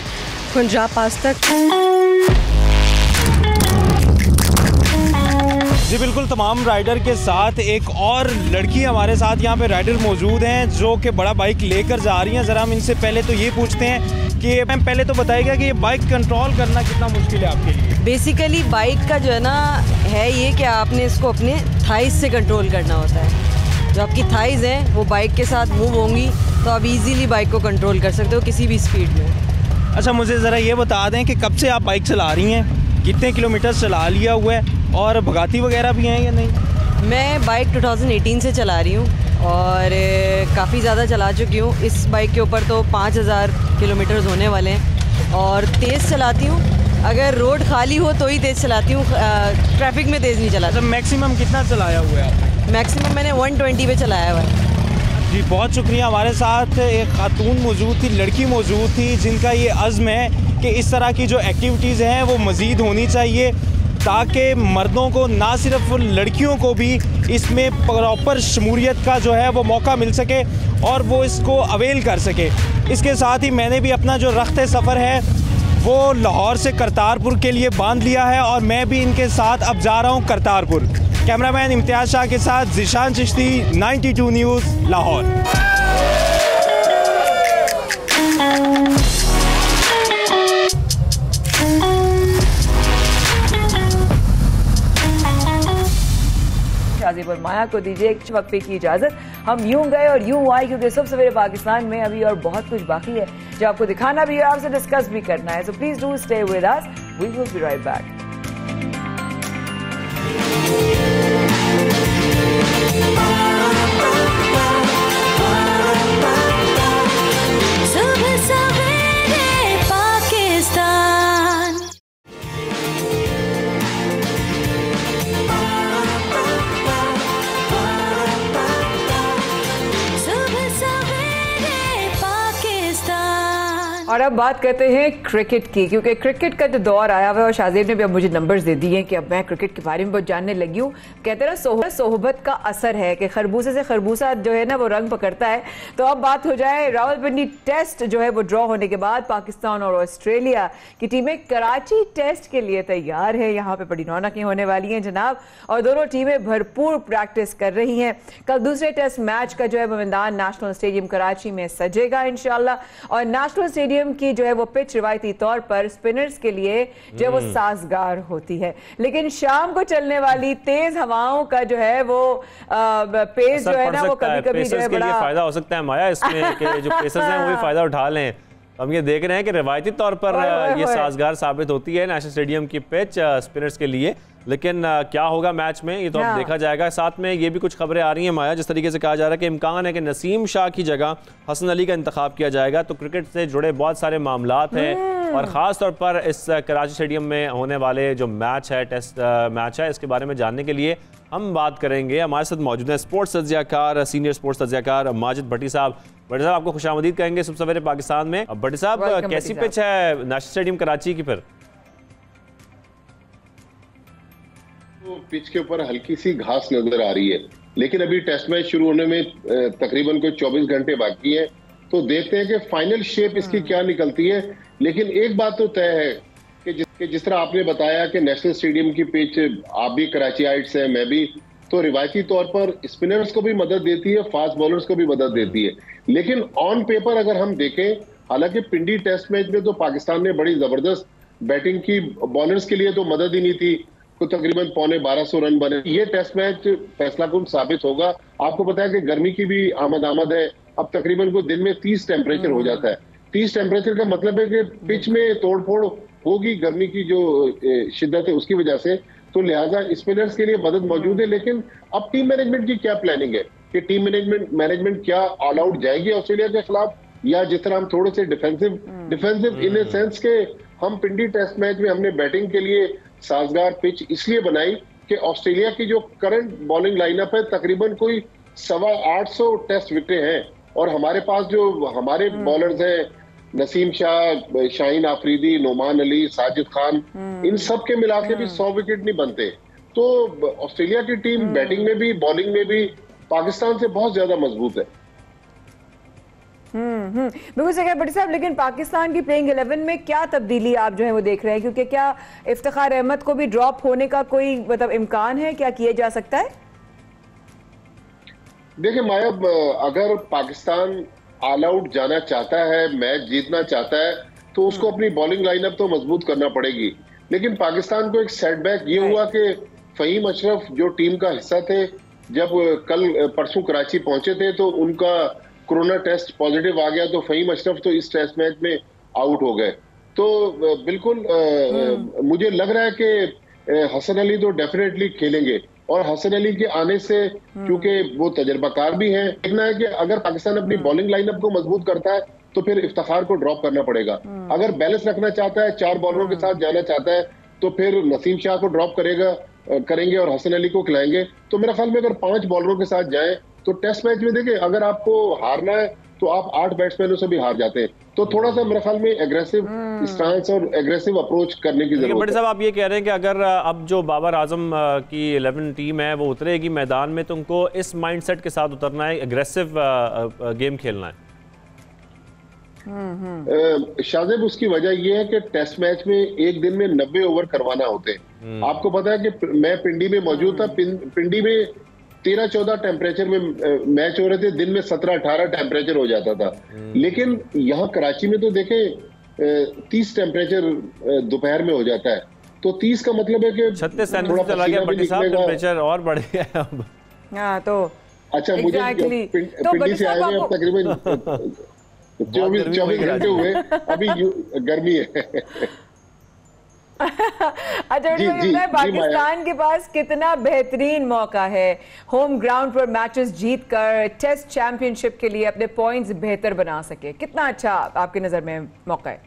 पंजाब पास तक। जी बिल्कुल, तमाम राइडर के साथ एक और लड़की हमारे साथ यहाँ पे राइडर मौजूद हैं जो कि बड़ा बाइक लेकर जा रही हैं। ज़रा हम इनसे पहले तो ये पूछते हैं कि मैम पहले तो बताइएगा कि ये बाइक कंट्रोल करना कितना मुश्किल है आपके लिए? बेसिकली बाइक का जो है ना है ये कि आपने इसको अपने थाइस से कंट्रोल करना होता है। जो आपकी थाइस हैं वो बाइक के साथ मूव होंगी तो आप इजीली बाइक को कंट्रोल कर सकते हो किसी भी स्पीड में। अच्छा, मुझे ज़रा ये बता दें कि कब से आप बाइक चला रही हैं, कितने किलोमीटर चला लिया हुआ है और भगाती वगैरह भी हैं या नहीं? मैं बाइक 2018 से चला रही हूँ और काफ़ी ज़्यादा चला चुकी हूँ। इस बाइक के ऊपर तो 5,000 किलोमीटर होने वाले हैं और तेज़ चलाती हूँ। अगर रोड खाली हो तो ही तेज़ चलाती हूँ, ट्रैफिक में तेज़ नहीं चलाती। तो मैक्सिमम कितना चलाया हुआ है आपने? मैक्सिमम मैंने 120 पे चलाया हुआ है। जी बहुत शुक्रिया। हमारे साथ एक खातून मौजूद थी, लड़की मौजूद थी जिनका ये अज़्म है कि इस तरह की जो एक्टिविटीज़ हैं वो मज़ीद होनी चाहिए ताकि मर्दों को ना सिर्फ लड़कियों को भी इसमें प्रॉपर शमूलियत का जो है वो मौका मिल सके और वो इसको अवेल कर सके। इसके साथ ही मैंने भी अपना जो रख्त सफ़र है वो लाहौर से करतारपुर के लिए बांध लिया है और मैं भी इनके साथ अब जा रहा हूँ करतारपुर। कैमरामैन इम्तियाज़ शाह के साथ ज़िशान चिश्ती, 92 न्यूज़, लाहौर। शाज़ेब और माया को दीजिए एक वक्फे की इजाजत। हम यूं गए और यूं आए क्योंकि सब सवेरे पाकिस्तान में अभी और बहुत कुछ बाकी है जो आपको दिखाना भी है, आपसे डिस्कस भी करना है। So please do stay with us, we will be right back. और अब अब बात करते हैं क्रिकेट की, क्योंकि क्रिकेट का जो दौर आया हुआ है और शाहजेब ने भी अब मुझे नंबर्स दे दिए कि अब मैं क्रिकेट के बारे में बहुत जानने लगी हूँ। कहते हैं ना सोहबत का असर है कि खरबूजे से खरबूसा जो है ना वो रंग पकड़ता है। तो अब बात हो जाए रावलपिंडी टेस्ट जो है वो ड्रॉ होने के बाद पाकिस्तान और ऑस्ट्रेलिया की टीमें कराची टेस्ट के लिए तैयार है। यहाँ पे बड़ी रौनकें होने वाली हैं जनाब, और दोनों टीमें भरपूर प्रैक्टिस कर रही हैं। कल दूसरे टेस्ट मैच का जो है वो मैदान नेशनल स्टेडियम कराची में सजेगा इंशाल्लाह, और नेशनल स्टेडियम की जो है वो पिच रिवायती तौर पर स्पिनर्स के लिए जो है वो साजगार होती है, लेकिन शाम को चलने वाली तेज हवाओं का जो है वो पेस जो है ना वो कभी कभी जो है बड़ा फायदा हो सकता है माया इसमें कि जो पेसर्स हैं वो भी फायदा उठा लें। हम ये देख रहे हैं कि रिवायती तौर पर ये साजगार साबित होती है नेशनल स्टेडियम की पिच स्पिनर्स के लिए, लेकिन क्या होगा मैच में ये तो अब देखा जाएगा। साथ में ये भी कुछ खबरें आ रही हैं माया, जिस तरीके से कहा जा रहा है कि इम्कान है कि नसीम शाह की जगह हसन अली का इंतखाब किया जाएगा। तो क्रिकेट से जुड़े बहुत सारे मामलात हैं, और ख़ास तौर पर इस कराची स्टेडियम में होने वाले जो मैच है, टेस्ट मैच है, इसके बारे में जानने के लिए हम बात करेंगे। हमारे साथ मौजूद हैं स्पोर्ट्स तज्ज़ियाकार, सीनियर स्पोर्ट्स तज्ज़ियाकार माजिद भट्टी साहब। भट्टी साहब आपको खुशामदीद कहेंगे सुबह सवेरे पाकिस्तान में। भट्टी साहब कैसी पिच है नेशनल स्टेडियम कराची की? फिर तो पिच के ऊपर हल्की सी घास नजर आ रही है, लेकिन अभी टेस्ट मैच शुरू होने में तकरीबन कोई 24 घंटे बाकी है, तो देखते हैं कि फाइनल शेप इसकी क्या निकलती है। लेकिन एक बात तो तय है कि जिस तरह आपने बताया कि नेशनल स्टेडियम की पिच, आप भी कराचीआइट्स हैं, मैं भी, तो रिवायती तौर पर स्पिनर्स को भी मदद देती है, फास्ट बॉलर्स को भी मदद देती है। लेकिन ऑन पेपर अगर हम देखें, हालांकि पिंडी टेस्ट मैच में तो पाकिस्तान ने बड़ी जबरदस्त बैटिंग की, बॉलर्स के लिए तो मदद ही नहीं थी, तो तकरीबन 1250 रन बने। ये टेस्ट मैच फैसला कुन साबित होगा। आपको पता है कि गर्मी की भी आमद है, अब तकरीबन को दिन में 30 टेम्परेचर हो जाता है। 30 टेम्परेचर का मतलब है कि पिच में तोड़फोड़ होगी गर्मी की जो शिद्दत है उसकी वजह से, तो लिहाजा स्पिनर्स के लिए मदद मौजूद है। लेकिन अब टीम मैनेजमेंट की क्या प्लानिंग है कि टीम मैनेजमेंट क्या ऑल आउट जाएगी ऑस्ट्रेलिया के खिलाफ, या जिस तरह हम थोड़े से डिफेंसिव इन ए सेंस के हम पिंडी टेस्ट मैच में हमने बैटिंग के लिए साजगार पिच इसलिए बनाई कि ऑस्ट्रेलिया की जो करंट बॉलिंग लाइनअप है तकरीबन कोई 850 टेस्ट विकेटें हैं, और हमारे पास जो हमारे बॉलर्स हैं, नसीम शाह, शाहीन आफरीदी, नोमान अली, साजिद खान, इन सब के मिला के भी 100 विकेट नहीं बनते। तो ऑस्ट्रेलिया की टीम बैटिंग में भी बॉलिंग में भी पाकिस्तान से बहुत ज्यादा मजबूत है। बिल्कुल सही भट्टी साहब, लेकिन पाकिस्तान की प्लेइंग 11 में क्या तब्दीली आप जो है वो देख रहे हैं? क्योंकि क्या इफ्तिखार अहमद को भी ड्रॉप होने का कोई मतलब इम्कान है, क्या किया जा सकता है? देखिए माया, अगर पाकिस्तान ऑल आउट जाना चाहता है, मैच जीतना चाहता है, तो उसको अपनी बॉलिंग लाइनअप तो मजबूत करना पड़ेगी। लेकिन पाकिस्तान को एक सेटबैक ये हुआ कि फहीम अशरफ जो टीम का हिस्सा थे, जब कल परसों कराची पहुंचे थे तो उनका कोरोना टेस्ट पॉजिटिव आ गया, तो फहीम अशरफ तो इस टेस्ट मैच में आउट हो गए। तो बिल्कुल मुझे लग रहा है कि हसन अली तो डेफिनेटली खेलेंगे, और हसन अली के आने से क्योंकि वो तजर्बाकार भी हैं, देखना है कि अगर पाकिस्तान अपनी बॉलिंग लाइनअप को मजबूत करता है तो फिर इफ्तिखार को ड्रॉप करना पड़ेगा। अगर बैलेंस रखना चाहता है, 4 बॉलरों के साथ जाना चाहता है, तो फिर नसीम शाह को ड्रॉप करेंगे और हसन अली को खिलाएंगे। तो मेरे ख्याल में अगर 5 बॉलरों के साथ जाएं तो टेस्ट मैच में देखें, अगर आपको हारना है तो आप 8 बैट्समैनों से भी हार जाते हैं। तो थोड़ा सा मेरे ख्याल में एग्रेसिव स्टांस और एग्रेसिव अप्रोच करने की जरूरत है। बड़े साहब आप ये कह रहे हैं कि अगर अब जो बाबर आजम की 11 टीम है वो उतरेगी मैदान में, तो उनको इस माइंडसेट के साथ उतरना है, एग्रेसिव गेम खेलना है। शाहजेब, उसकी वजह यह है कि टेस्ट मैच में एक दिन में 90 ओवर करवाना होते हैं। आपको पता है कि मैं पिंडी में मौजूद था, पिंडी में 13-14 टेम्परेचर में मैच हो रहे थे, दिन में 17-18 टेम्परेचर हो जाता था। लेकिन यहाँ कराची में तो देखें 30 टेम्परेचर दोपहर में हो जाता है, तो 30 का मतलब है कि 36 चला गया टेम्परेचर और बढ़ गया अब। हाँ तो अच्छा, मुझे पिंडी से आए हुए अब तकरीबन 24 घंटे हुए, अभी गर्मी है। अच्छा, पाकिस्तान के पास कितना बेहतरीन मौका है होम ग्राउंड पर मैचेस जीतकर टेस्ट चैंपियनशिप के लिए अपने पॉइंट्स बेहतर बना सके, कितना अच्छा आपकी नजर में मौका है?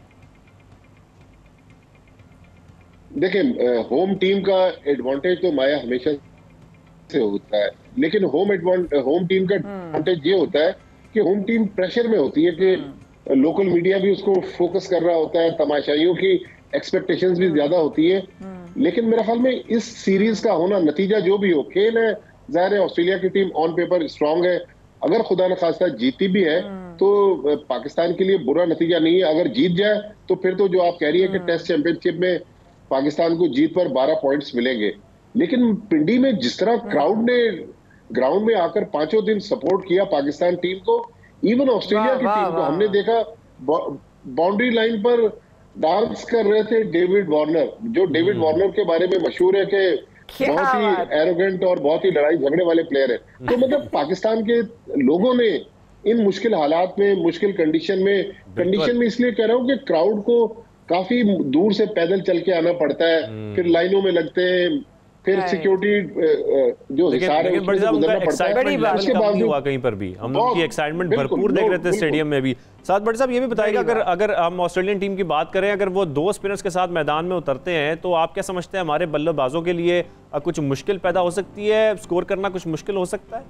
देखिए, होम टीम का एडवांटेज तो माया हमेशा से होता है, लेकिन होम टीम का एडवांटेज ये होता है कि होम टीम प्रेशर में होती है कि लोकल मीडिया भी उसको फोकस कर रहा होता है, तमाशाइयों की एक्सपेक्टेशंस भी ज्यादा होती है। लेकिन मेरे ख्याल में इस सीरीज का होना, नतीजा जो भी हो, खेल है, जाहिर है ऑस्ट्रेलिया की टीम ऑन पेपर स्ट्रांग है, अगर खुदा न खास्ता जीती भी है तो पाकिस्तान के लिए बुरा नतीजा नहीं है। अगर जीत जाए तो फिर तो जो आप कह रही है कि टेस्ट चैंपियनशिप में पाकिस्तान को जीत पर 12 पॉइंट्स मिलेंगे। लेकिन पिंडी में जिस तरह क्राउड ने ग्राउंड में आकर 5 दिन सपोर्ट किया पाकिस्तान टीम को, इवन ऑस्ट्रेलिया की टीम को, हमने देखा बाउंड्री लाइन पर डांस कर रहे थे डेविड वार्नर, जो डेविड वार्नर के बारे में मशहूर है कि बहुत ही एरोगेंट और बहुत ही लड़ाई झगड़े वाले प्लेयर है। तो मतलब पाकिस्तान के लोगों ने इन मुश्किल हालात में, मुश्किल कंडीशन में इसलिए कह रहा हूँ कि क्राउड को काफी दूर से पैदल चल के आना पड़ता है, फिर लाइनों में लगते हैं, फिर सिक्योरिटी जो हिसार है उसमें गुजरना पड़ता है। उसके बाद हुआ कहीं पर भी हम उनकी एक्साइटमेंट भरपूर देख रहे थे स्टेडियम में भी। साथ बट साहब ये भी बताइएगा, अगर हम ऑस्ट्रेलियन टीम की बात करें, अगर वो 2 स्पिनर्स के साथ मैदान में उतरते हैं तो आप क्या समझते हैं हमारे बल्लेबाजों के लिए कुछ मुश्किल पैदा हो सकती है, स्कोर करना कुछ मुश्किल हो सकता है?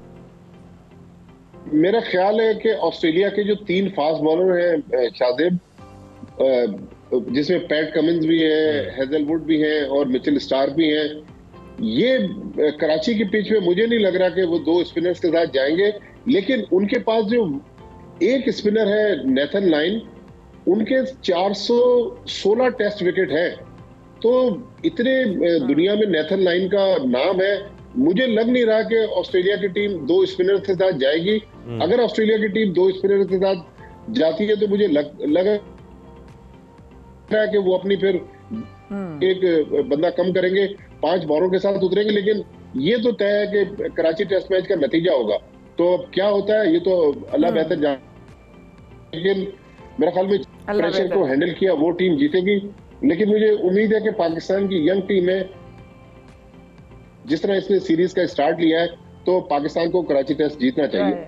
मेरा ख्याल है कि ऑस्ट्रेलिया के जो 3 फास्ट बॉलर हैं शाजिब, जिसमें पैट कमिंस भी है, हेजलवुड भी है और मिचेल स्टार्क भी हैं, ये कराची की पिच में मुझे नहीं लग रहा कि वो 2 स्पिनर्स के साथ जाएंगे। लेकिन उनके पास जो एक स्पिनर है नेथन लाइन, उनके 416 टेस्ट विकेट है, तो इतने दुनिया में नेथन लाइन का नाम है। मुझे लग नहीं रहा कि ऑस्ट्रेलिया की टीम 2 स्पिनर के साथ जाएगी। अगर ऑस्ट्रेलिया की टीम 2 स्पिनर के साथ जाती है तो मुझे लग रहा है कि वो अपनी फिर एक बंदा कम करेंगे, 5 बॉलरों के साथ उतरेंगे। लेकिन ये तो तय है कि कराची टेस्ट मैच का नतीजा होगा, तो क्या होता है ये तो अल्लाह बेहतर जाने। लेकिन मेरे ख्याल में प्रेशर को हैंडल किया वो टीम जीतेगी। लेकिन मुझे उम्मीद है कि पाकिस्तान की यंग टीम है, जिस तरह इसने सीरीज का स्टार्ट लिया है, तो पाकिस्तान को कराची टेस्ट जीतना चाहिए।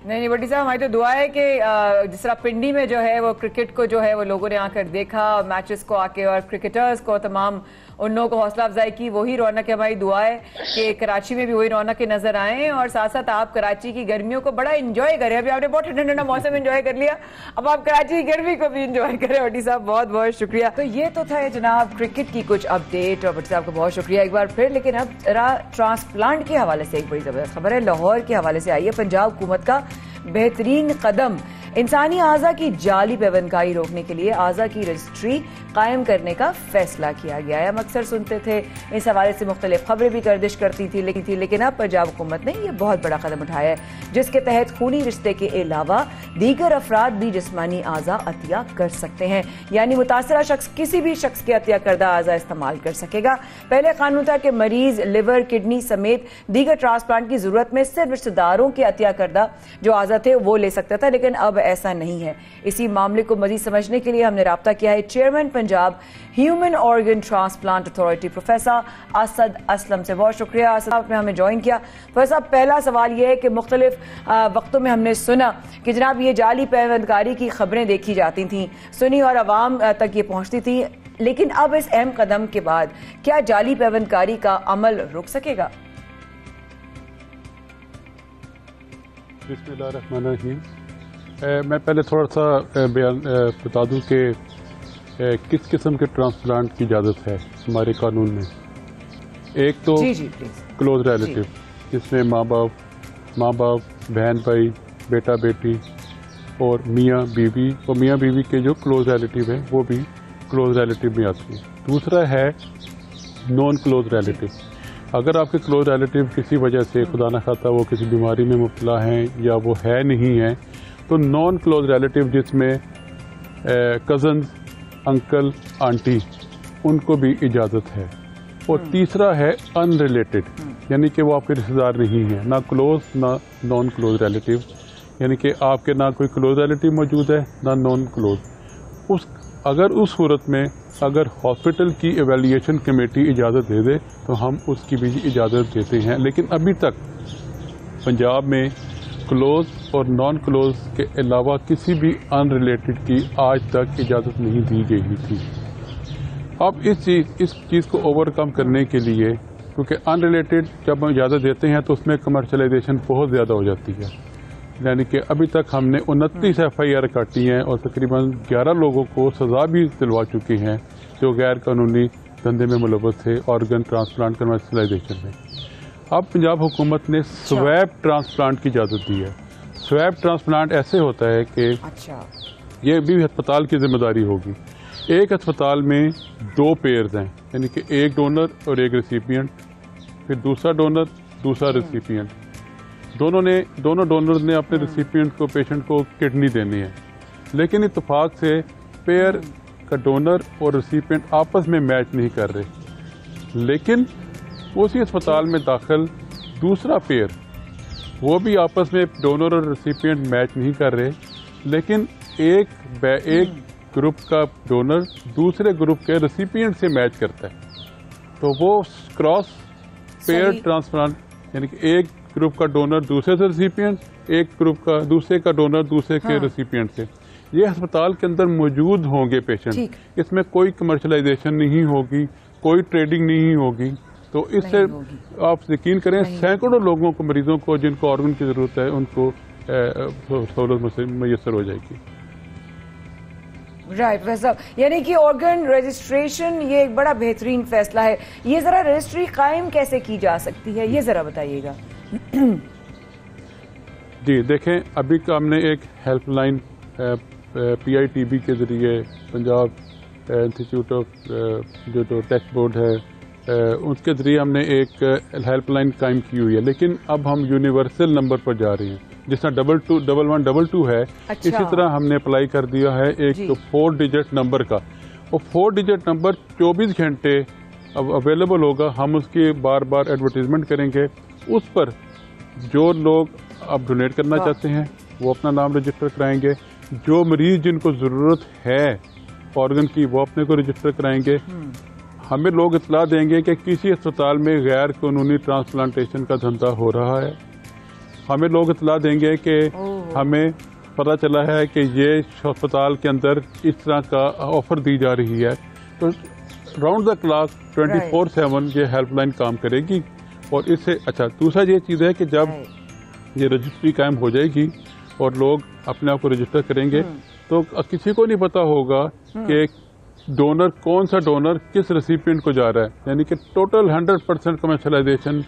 नहीं बट्टी साहब, हमारी तो दुआ है कि जिस तरह पिंडी में जो है वो क्रिकेट को जो है वो लोगों ने आकर देखा, मैचेस को आके, और क्रिकेटर्स को, तमाम उन लोगों को हौसला अफजाई की, वही रौनक है। हमारी दुआ है कि कराची में भी वही रौनक के नजर आए, और साथ साथ आप कराची की गर्मियों को बड़ा एंजॉय करें। अभी आपने बहुत ठंडा ठंडा मौसम एंजॉय कर लिया, अब आप कराची की गर्मी को भी एंजॉय करें। बट्टी साहब बहुत बहुत शुक्रिया। तो ये तो था जनाब क्रिकेट की कुछ अपडेट, और बट्टी साहब को बहुत शुक्रिया एक बार फिर। लेकिन अब जरा ट्रांसप्लांट के हवाले से एक बड़ी जबरदस्त खबर है, लाहौर के हवाले से आई है। पंजाब हुकूमत का बेहतरीन कदम, इंसानी आज़ा की जाली पैवंदकारी रोकने के लिए आज़ा की रजिस्ट्री कायम करने का फैसला किया गया है। हम अक्सर सुनते थे, इस हवाले से मुख्तलिफ खबरें भी गर्दिश करती थी, लेकिन अब पंजाब हुकूमत ने यह बहुत बड़ा कदम उठाया है, जिसके तहत खूनी रिश्ते के अलावा दीगर अफराद भी जिस्मानी आज़ा अतिया कर सकते हैं। यानी मुतासरा शख्स किसी भी शख्स के अतिया करदा आज़ा इस्तेमाल कर सकेगा। पहले कानून था कि मरीज लिवर, किडनी समेत दीगर ट्रांसप्लांट की जरूरत में सिर्फ रिश्तेदारों के अतिया करदा जो आज़ा थे वो ले सकता था, लेकिन अब ऐसा नहीं है। इसी मामले को मजीद समझने के लिए हमने राब्ता किया है chairman Punjab human organ transplant authority professor Asad Aslam से। बहुत शुक्रिया असद, आपने हमें ज्वाइन किया। प्रोफेसर, पहला सवाल यह है कि मुख्तलिफ वक्तों में हमने सुना कि जनाब ये जाली पैवंदकारी की खबरें देखी जाती थी, सुनी और अवाम तक ये पहुंचती थी, लेकिन अब इस अहम कदम के बाद क्या जाली पैवंदकारी का अमल रुक सकेगा? बिस्मिल्लाहिर्रहमानिर्रहीम। मैं पहले थोड़ा सा बयान बता दूं कि किस किस्म के ट्रांसप्लांट की इजाज़त है हमारे कानून में। एक तो क्लोज रिलेटिव, जिसमें माँ बाप, बहन भाई, बेटा बेटी और मियाँ बीवी, और मियाँ बीवी के जो क्लोज रिलेटिव हैं वो भी क्लोज रिलेटिव में आती है। दूसरा है नॉन क्लोज रिलेटिव। अगर आपके क्लोज रिलेटिव किसी वजह से खुदा न खास्ता वो किसी बीमारी में मुब्तला हैं या वो है नहीं है, तो नॉन क्लोज रिलेटिव जिसमें कज़न्स, अंकल, आंटी, उनको भी इजाज़त है। और तीसरा है अनरिलेटेड, यानी कि वो आपके रिश्तेदार नहीं हैं, ना क्लोज ना नॉन क्लोज रिलेटिव, यानी कि आपके ना कोई क्लोज रिलेटिव मौजूद है ना नॉन क्लोज। अगर उस सूरत में अगर हॉस्पिटल की एवेल्यूएशन कमेटी इजाज़त दे दे तो हम उसकी भी इजाज़त देते हैं। लेकिन अभी तक पंजाब में क्लोज और नॉन क्लोज के अलावा किसी भी अनरिलेटेड की आज तक इजाज़त नहीं दी गई थी। अब इस चीज़ को ओवरकम करने के लिए, क्योंकि अनरिलेटेड जब हम इजाज़त देते हैं तो उसमें कमर्शलाइजेशन बहुत ज़्यादा हो जाती है, यानी कि अभी तक हमने 29 FIR काटी हैं और तकरीबन 11 लोगों को सज़ा भी दिलवा चुकी हैं जो गैर कानूनी धंधे में मुलव्वस थे ऑर्गन ट्रांसप्लांट कमर्शलाइजेशन में। अब पंजाब हुकूमत ने स्वैब ट्रांसप्लांट की इजाज़त दी है। स्वैब ट्रांसप्लांट ऐसे होता है कि ये भी अस्पताल की जिम्मेदारी होगी। एक अस्पताल में 2 पेयर्स हैं, यानी कि एक डोनर और एक रेसिपिएंट, फिर दूसरा डोनर दूसरा रेसिपिएंट। दोनों डोनर्स ने अपने रेसिपिएंट को, पेशेंट को किडनी देनी है, लेकिन इत्तेफाक से पेयर का डोनर और रेसिपिएंट आपस में मैच नहीं कर रहे। लेकिन उसी अस्पताल में दाखिल दूसरा पेयर, वो भी आपस में डोनर और रेसिपिएंट मैच नहीं कर रहे, लेकिन एक ग्रुप का डोनर दूसरे ग्रुप के रेसिपिएंट से मैच करता है, तो वो क्रॉस पेयर ट्रांसप्लांट, यानी कि एक ग्रुप का डोनर दूसरे से रेसिपिएंट, एक ग्रुप का दूसरे का डोनर दूसरे के रेसिपिएंट से। ये अस्पताल के अंदर मौजूद होंगे पेशेंट, इसमें कोई कमर्शलाइजेशन नहीं होगी, कोई ट्रेडिंग नहीं होगी। तो इससे आप यकीन करें सैकड़ों लोगों को, मरीजों को जिनको ऑर्गन की जरूरत है, उनको सहूलत मैसर हो जाएगी। राइट वैसा, यानी कि ऑर्गन रजिस्ट्रेशन ये एक बड़ा बेहतरीन फैसला है। ये जरा रजिस्ट्री कायम कैसे की जा सकती है, ये जरा बताइएगा। जी देखें, अभी का हमने एक हेल्पलाइन PITB के जरिए पंजाब इंस्टीट्यूट ऑफ जो टैक्स बोर्ड है उसके जरिए हमने एक हेल्पलाइन कायम की हुई है, लेकिन अब हम यूनिवर्सल नंबर पर जा रहे हैं, जिस तरह 221122 है। इसी तरह हमने अप्लाई कर दिया है एक 4 डिजिट नंबर का, और 4 डिजिट नंबर 24 घंटे अब अवेलेबल होगा। हम उसकी बार बार एडवर्टीजमेंट करेंगे, उस पर जो लोग अब डोनेट करना चाहते हैं वो अपना नाम रजिस्टर कराएंगे, जो मरीज जिनको ज़रूरत है ऑर्गन की वो अपने को रजिस्टर कराएंगे। हमें लोग इतला देंगे कि किसी अस्पताल में गैर कानूनी ट्रांसप्लांटेशन का धंधा हो रहा है। हमें लोग इतला देंगे कि हमें पता चला है कि ये अस्पताल के अंदर इस तरह का ऑफर दी जा रही है। तो राउंड द क्लॉक 24/7 ये हेल्पलाइन काम करेगी। और इससे अच्छा दूसरा ये चीज़ है कि जब ये रजिस्ट्री कायम हो जाएगी और लोग अपने आप को रजिस्टर करेंगे, तो किसी को नहीं पता होगा कि डोनर कौन सा डोनर किस रेसिपिएंट को जा रहा है, यानी कि टोटल 100% कमर्शलाइजेशन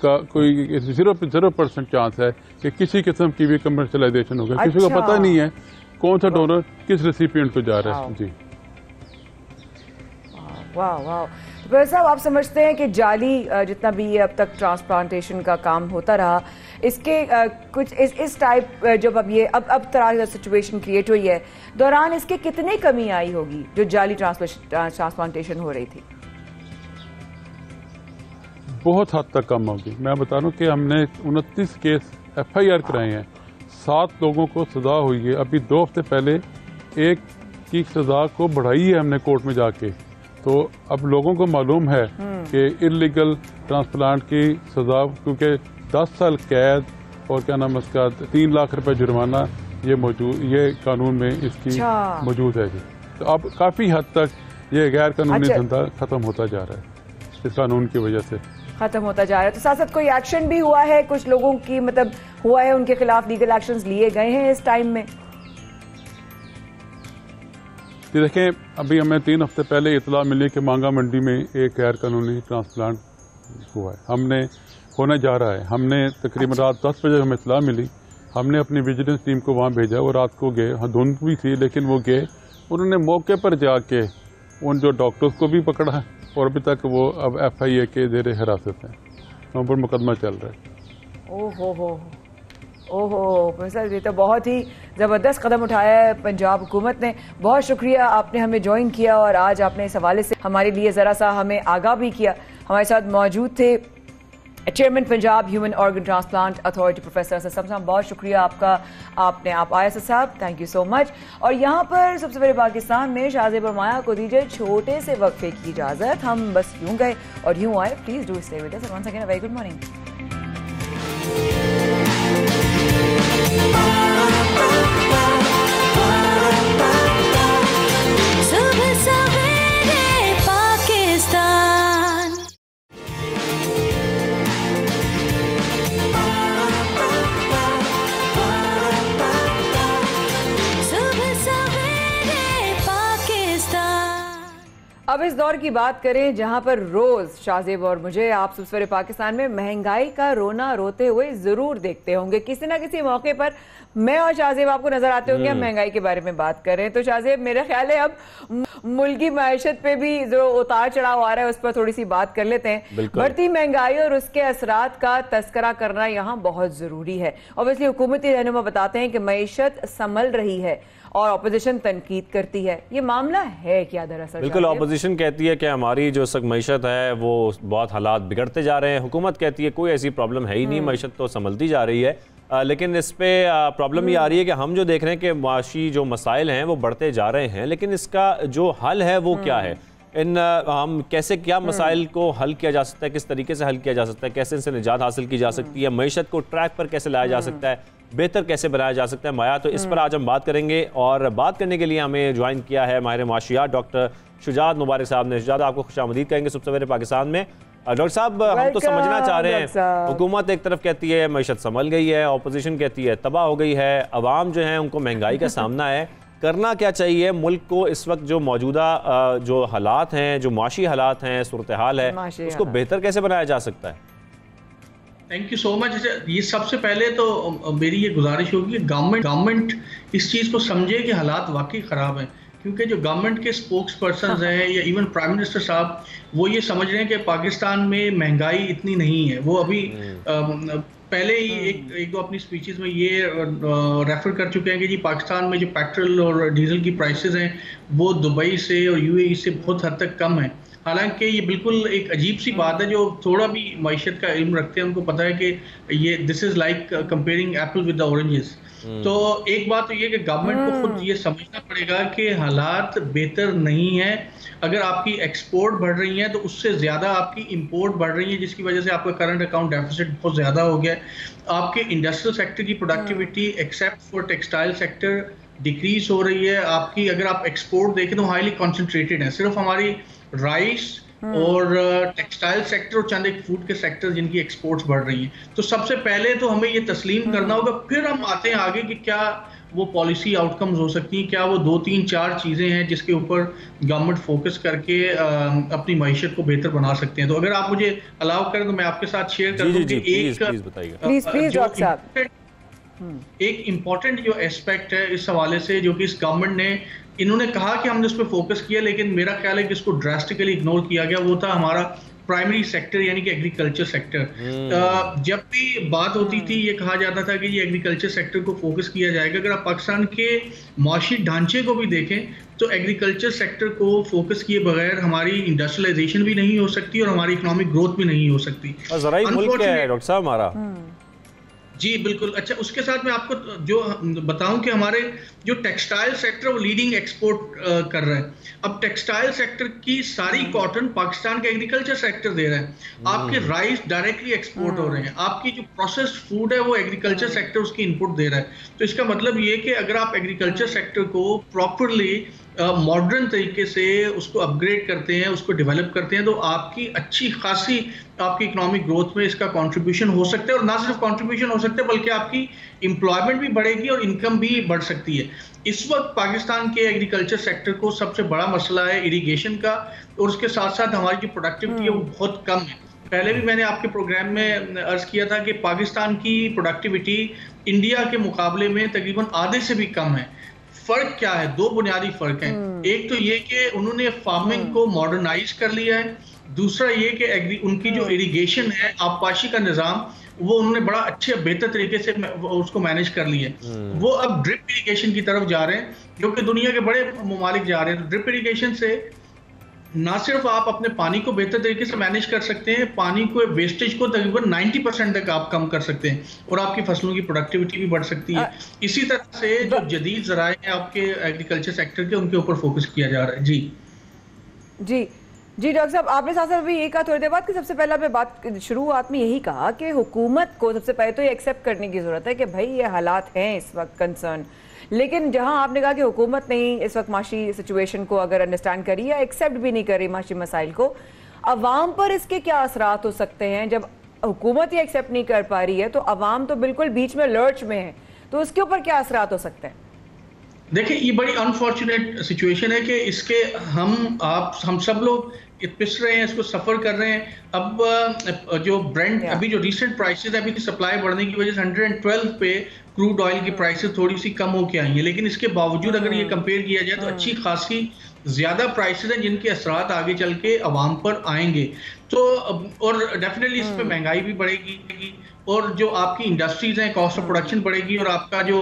का कोई 0% चांस है कि किसी किस्म की भी कमर्शलाइजेशन होगा। किसी को पता नहीं है कौन सा डोनर किस रेसिपिएंट को जा रहा है। जी वाह वाह। तो साहब आप समझते हैं कि जाली जितना भी ये अब तक ट्रांसप्लांटेशन का काम होता रहा, इसके कुछ इस टाइप जब अब तरह सिचुएशन क्रिएट हुई है दौरान इसके कितने कमी आई होगी जो जाली ट्रांसप्लांटेशन हो रही थी? बहुत हद तक कम होगी। मैं बता रहा हूँ कि हमने 29 केस FIR कराए हैं, 7 लोगों को सजा हुई है। अभी 2 हफ्ते पहले एक की सजा को बढ़ाई है हमने कोर्ट में जाके। तो अब लोगों को मालूम है कि इलीगल ट्रांसप्लांट की सजा, क्योंकि 10 साल कैद और क्या नाम उसका 3 लाख रुपए जुर्माना ये कानून में इसकी मौजूद है जी। तो अब काफी हद तक ये गैर कानूनी धंधा खत्म होता जा रहा है, इस कानून की वजह से खत्म होता जा रहा है। तो साथ साथ कोई एक्शन भी हुआ है, कुछ लोगों की मतलब हुआ है, उनके खिलाफ लीगल एक्शंस लिए गए हैं इस टाइम में? देखें, अभी हमें 3 हफ्ते पहले इतला मिली कि मांगा मंडी में एक गैर कानूनी ट्रांसप्लांट हुआ है, होने जा रहा है। हमने तकरीबन रात 10 बजे हमें इतला मिली, हमने अपनी विजिलेंस टीम को वहाँ भेजा। वो रात को गए, हाँ धुंध भी थी लेकिन वो गए, उन्होंने मौके पर जाके उन जो डॉक्टर्स को भी पकड़ा और अभी तक वो अब FIA के ज़ेरे हिरासत हैं, उन पर मुकदमा चल रहा है। ओहो प्रोफेसर, ये तो बहुत ही ज़बरदस्त कदम उठाया है पंजाब हुकूमत ने। बहुत शुक्रिया आपने हमें ज्वाइन किया और आज आपने इस हवाले से हमारे लिए ज़रा सा हमें आगाह भी किया। हमारे साथ मौजूद थे chairman Punjab human organ transplant authority professor Asad साहब। बहुत शुक्रिया आपका, आप आए असद साहब, थैंक यू सो मच। और यहाँ पर सबसे पहले पाकिस्तान में शाहजेब और माया को दीजिए छोटे से वक्फे की इजाज़त। हम बस यूँ गए और यूँ आए। Please do stay with us. Once again very good morning. इस दौर की बात करें जहां पर रोज शाहजेब और मुझे आप सवेरे पाकिस्तान में महंगाई का रोना रोते हुए जरूर देखते होंगे, किसी ना किसी मौके पर मैं और शाहजेब आपको नजर आते होंगे हम महंगाई के बारे में बात करें। तो शाहजेब, मेरा ख्याल है अब मुल्की मैशत पे भी जो उतार चढ़ाव आ रहा है उस पर थोड़ी सी बात कर लेते हैं। बढ़ती महंगाई और उसके असरात का तस्करा करना यहाँ बहुत जरूरी है। ऑब्वियसली हुकूमती रहनुमा बताते हैं कि मैशत संभल रही है और ऑपोजिशन तनकीद करती है, ये मामला है क्या दरअसल? बिल्कुल, ऑपोजिशन कहती है कि हमारी जो मैशत है वो बहुत हालात बिगड़ते जा रहे हैं, हुकूमत कहती है कोई ऐसी प्रॉब्लम है ही नहीं, मैशत तो संभलती जा रही है। लेकिन इस पे प्रॉब्लम ये आ रही है कि हम जो देख रहे हैं कि माशी जो मसाइल हैं वो बढ़ते जा रहे हैं, लेकिन इसका जो हल है वो क्या है? हम कैसे क्या मसाइल को हल किया जा सकता है, किस तरीके से हल किया जा सकता है, कैसे इनसे निजात हासिल की जा सकती है, मैशत को ट्रैक पर कैसे लाया जा सकता है, बेहतर कैसे बनाया जा सकता है माया? तो इस पर आज हम बात करेंगे और बात करने के लिए हमें ज्वाइन किया है माहिर माशियात डॉक्टर शुजात मुबारक साहब ने। शुजात, आपको खुशामदीद कहेंगे सुबह सवेरे पाकिस्तान में। डॉक्टर साहब, हम तो समझना चाह रहे हैं, हुकूमत एक तरफ कहती है मैशत संभल गई है, ऑपोजिशन कहती है तबाह हो गई है, अवाम जो है उनको महंगाई का सामना है, करना क्या चाहिए मुल्क को इस वक्त जो मौजूदा जो हालात हैं, जो माशी हालात हैं, सूरत हाल है, उसको बेहतर कैसे बनाया जा सकता है? Thank you so much. ये सबसे पहले तो मेरी ये गुजारिश होगी कि गवर्नमेंट इस चीज़ को समझे कि हालात वाकई ख़राब हैं, क्योंकि जो गवर्नमेंट के स्पोक्स पर्सन हैं या इवन प्राइम मिनिस्टर साहब वो ये समझ रहे हैं कि पाकिस्तान में महंगाई इतनी नहीं है। वो अभी पहले ही एक दो अपनी स्पीचेस में ये रेफर कर चुके हैं कि जी पाकिस्तान में जो पेट्रोल और डीजल की प्राइसेस हैं वो दुबई से और यूएई से बहुत हद तक कम है। हालांकि ये बिल्कुल एक अजीब सी बात है, जो थोड़ा भी मैशत का इल्म रखते हैं उनको पता है कि ये this is like comparing Apple with the oranges. तो एक बात तो ये कि गवर्नमेंट को खुद ये समझना पड़ेगा कि हालात बेहतर नहीं है। अगर आपकी एक्सपोर्ट बढ़ रही है तो उससे ज़्यादा आपकी इंपोर्ट बढ़ रही है, जिसकी वजह से आपका करंट अकाउंट डेफिसिट बहुत ज़्यादा हो गया है। आपके इंडस्ट्रियल सेक्टर की productivity except for textile sector decrease हो रही है। आपकी अगर आप एक्सपोर्ट देखें तो हाईली कॉन्सेंट्रेटेड है, सिर्फ हमारी राइस और टेक्सटाइल सेक्टर और चंद एक फूड के सेक्टर जिनकी एक्सपोर्ट्स बढ़ रही हैं। तो सबसे पहले तो हमें ये तस्लीम करना होगा, फिर हम आते हैं आगे कि क्या वो पॉलिसी आउटकम्स हो सकती हैं, क्या वो 2, 3, 4 चीज़ें हैं जिसके ऊपर गवर्नमेंट फोकस करके अपनी मैशत को बेहतर बना सकते हैं। तो अगर आप मुझे अलाउ करें तो मैं आपके साथ शेयर कर दूं कि एक इम्पॉर्टेंट जो एस्पेक्ट है इस हवाले से, जो कि इस गवर्नमेंट ने इन्होंने कहा कि हमने उस पर फोकस किया, लेकिन मेरा ख्याल है कि इसको ड्रास्टिकली इग्नोर किया गया, वो था हमारा प्राइमरी सेक्टर यानी कि एग्रीकल्चर सेक्टर। जब भी बात होती थी ये कहा जाता था कि ये एग्रीकल्चर सेक्टर को फोकस किया जाएगा। अगर आप पाकिस्तान के माशी ढांचे को भी देखें तो एग्रीकल्चर सेक्टर को फोकस किए बगैर हमारी इंडस्ट्रियलाइजेशन भी नहीं हो सकती और हमारी इकोनॉमिक ग्रोथ भी नहीं हो सकती। डॉक्टर साहब हमारा जी बिल्कुल। अच्छा, उसके साथ मैं आपको जो बताऊं कि हमारे जो टेक्सटाइल सेक्टर वो लीडिंग एक्सपोर्ट कर रहा है। अब टेक्सटाइल सेक्टर की सारी कॉटन पाकिस्तान का एग्रीकल्चर सेक्टर दे रहा है। आपके राइस डायरेक्टली एक्सपोर्ट हो रहे हैं, आपकी जो प्रोसेस्ड फूड है वो एग्रीकल्चर सेक्टर उसकी इनपुट दे रहा है। तो इसका मतलब ये कि अगर आप एग्रीकल्चर सेक्टर को प्रॉपरली मॉडर्न तरीके से उसको अपग्रेड करते हैं, उसको डेवलप करते हैं, तो आपकी अच्छी खासी आपकी इकोनॉमिक ग्रोथ में इसका कंट्रीब्यूशन हो सकता है। और ना सिर्फ कंट्रीब्यूशन हो सकता है बल्कि आपकी एम्प्लॉयमेंट भी बढ़ेगी और इनकम भी बढ़ सकती है। इस वक्त पाकिस्तान के एग्रीकल्चर सेक्टर को सबसे बड़ा मसला है इरिगेशन का, और उसके साथ साथ हमारी जो प्रोडक्टिविटी है वो बहुत कम है। पहले भी मैंने आपके प्रोग्राम में अर्ज किया था कि पाकिस्तान की प्रोडक्टिविटी इंडिया के मुकाबले में तकरीबन आधे से भी कम है। फर्क क्या है? 2 बुनियादी फर्क हैं। एक तो ये कि उन्होंने फार्मिंग को मॉडर्नाइज कर लिया है, दूसरा ये कि उनकी जो इरिगेशन है, आबपाशी का निज़ाम, वो उन्होंने बड़ा अच्छे बेहतर तरीके से उसको मैनेज कर लिया है। वो अब ड्रिप इरिगेशन की तरफ जा रहे हैं, जो कि दुनिया के बड़े ममालिक जा रहे हैं। ड्रिप इरिगेशन से ना सिर्फ आप अपने पानी को बेहतर तरीके से मैनेज कर सकते हैं, पानी को वेस्टेज को तकरीबन 90% तक आप कम कर सकते हैं और आपकी फसलों की प्रोडक्टिविटी भी बढ़ सकती है। इसी तरह से जो जदीद ज़राए हैं आपके एग्रीकल्चर सेक्टर के, उनके ऊपर फोकस किया जा रहा है। जी जी जी डॉक्टर साहब, आपने साथ साथ अभी ये कहा थोड़ी देर बाद कि सबसे पहले आपने बात शुरुआत में यही कहा कि हुकूमत को सबसे पहले तो ये एक्सेप्ट करने की जरूरत है कि भाई ये हालात हैं इस वक्त कंसर्न। लेकिन जहां आपने कहा कि हुकूमत नहीं इस वक्त माशी सिचुएशन को अगर अंडरस्टैंड करी या एक्सेप्ट भी नहीं करी माशी मसाइल को, अवाम पर इसके क्या असरात हो सकते हैं? जब हुकूमत ही एक्सेप्ट नहीं कर पा रही है तो अवाम तो बिल्कुल बीच में लर्च में है, तो उसके ऊपर क्या असरात हो सकते हैं? देखिए ये बड़ी अनफॉर्चुनेट सिचुएशन है कि इसके हम सब लोग पिस रहे हैं, इसको सफर कर रहे हैं। अब जो ब्रेंट अभी जो रिसेंट प्राइसेस है, अभी सप्लाई बढ़ने की वजह से 112 पे क्रूड ऑयल की प्राइसेस थोड़ी सी कम होके आई है, लेकिन इसके बावजूद अगर ये कंपेयर किया जाए तो अच्छी खासी ज्यादा प्राइसेस हैं जिनके असरात आगे चल के अवाम पर आएंगे। तो और डेफिनेटली इस पे महंगाई भी बढ़ेगी और जो आपकी इंडस्ट्रीज हैं, कॉस्ट ऑफ प्रोडक्शन बढ़ेगी और आपका जो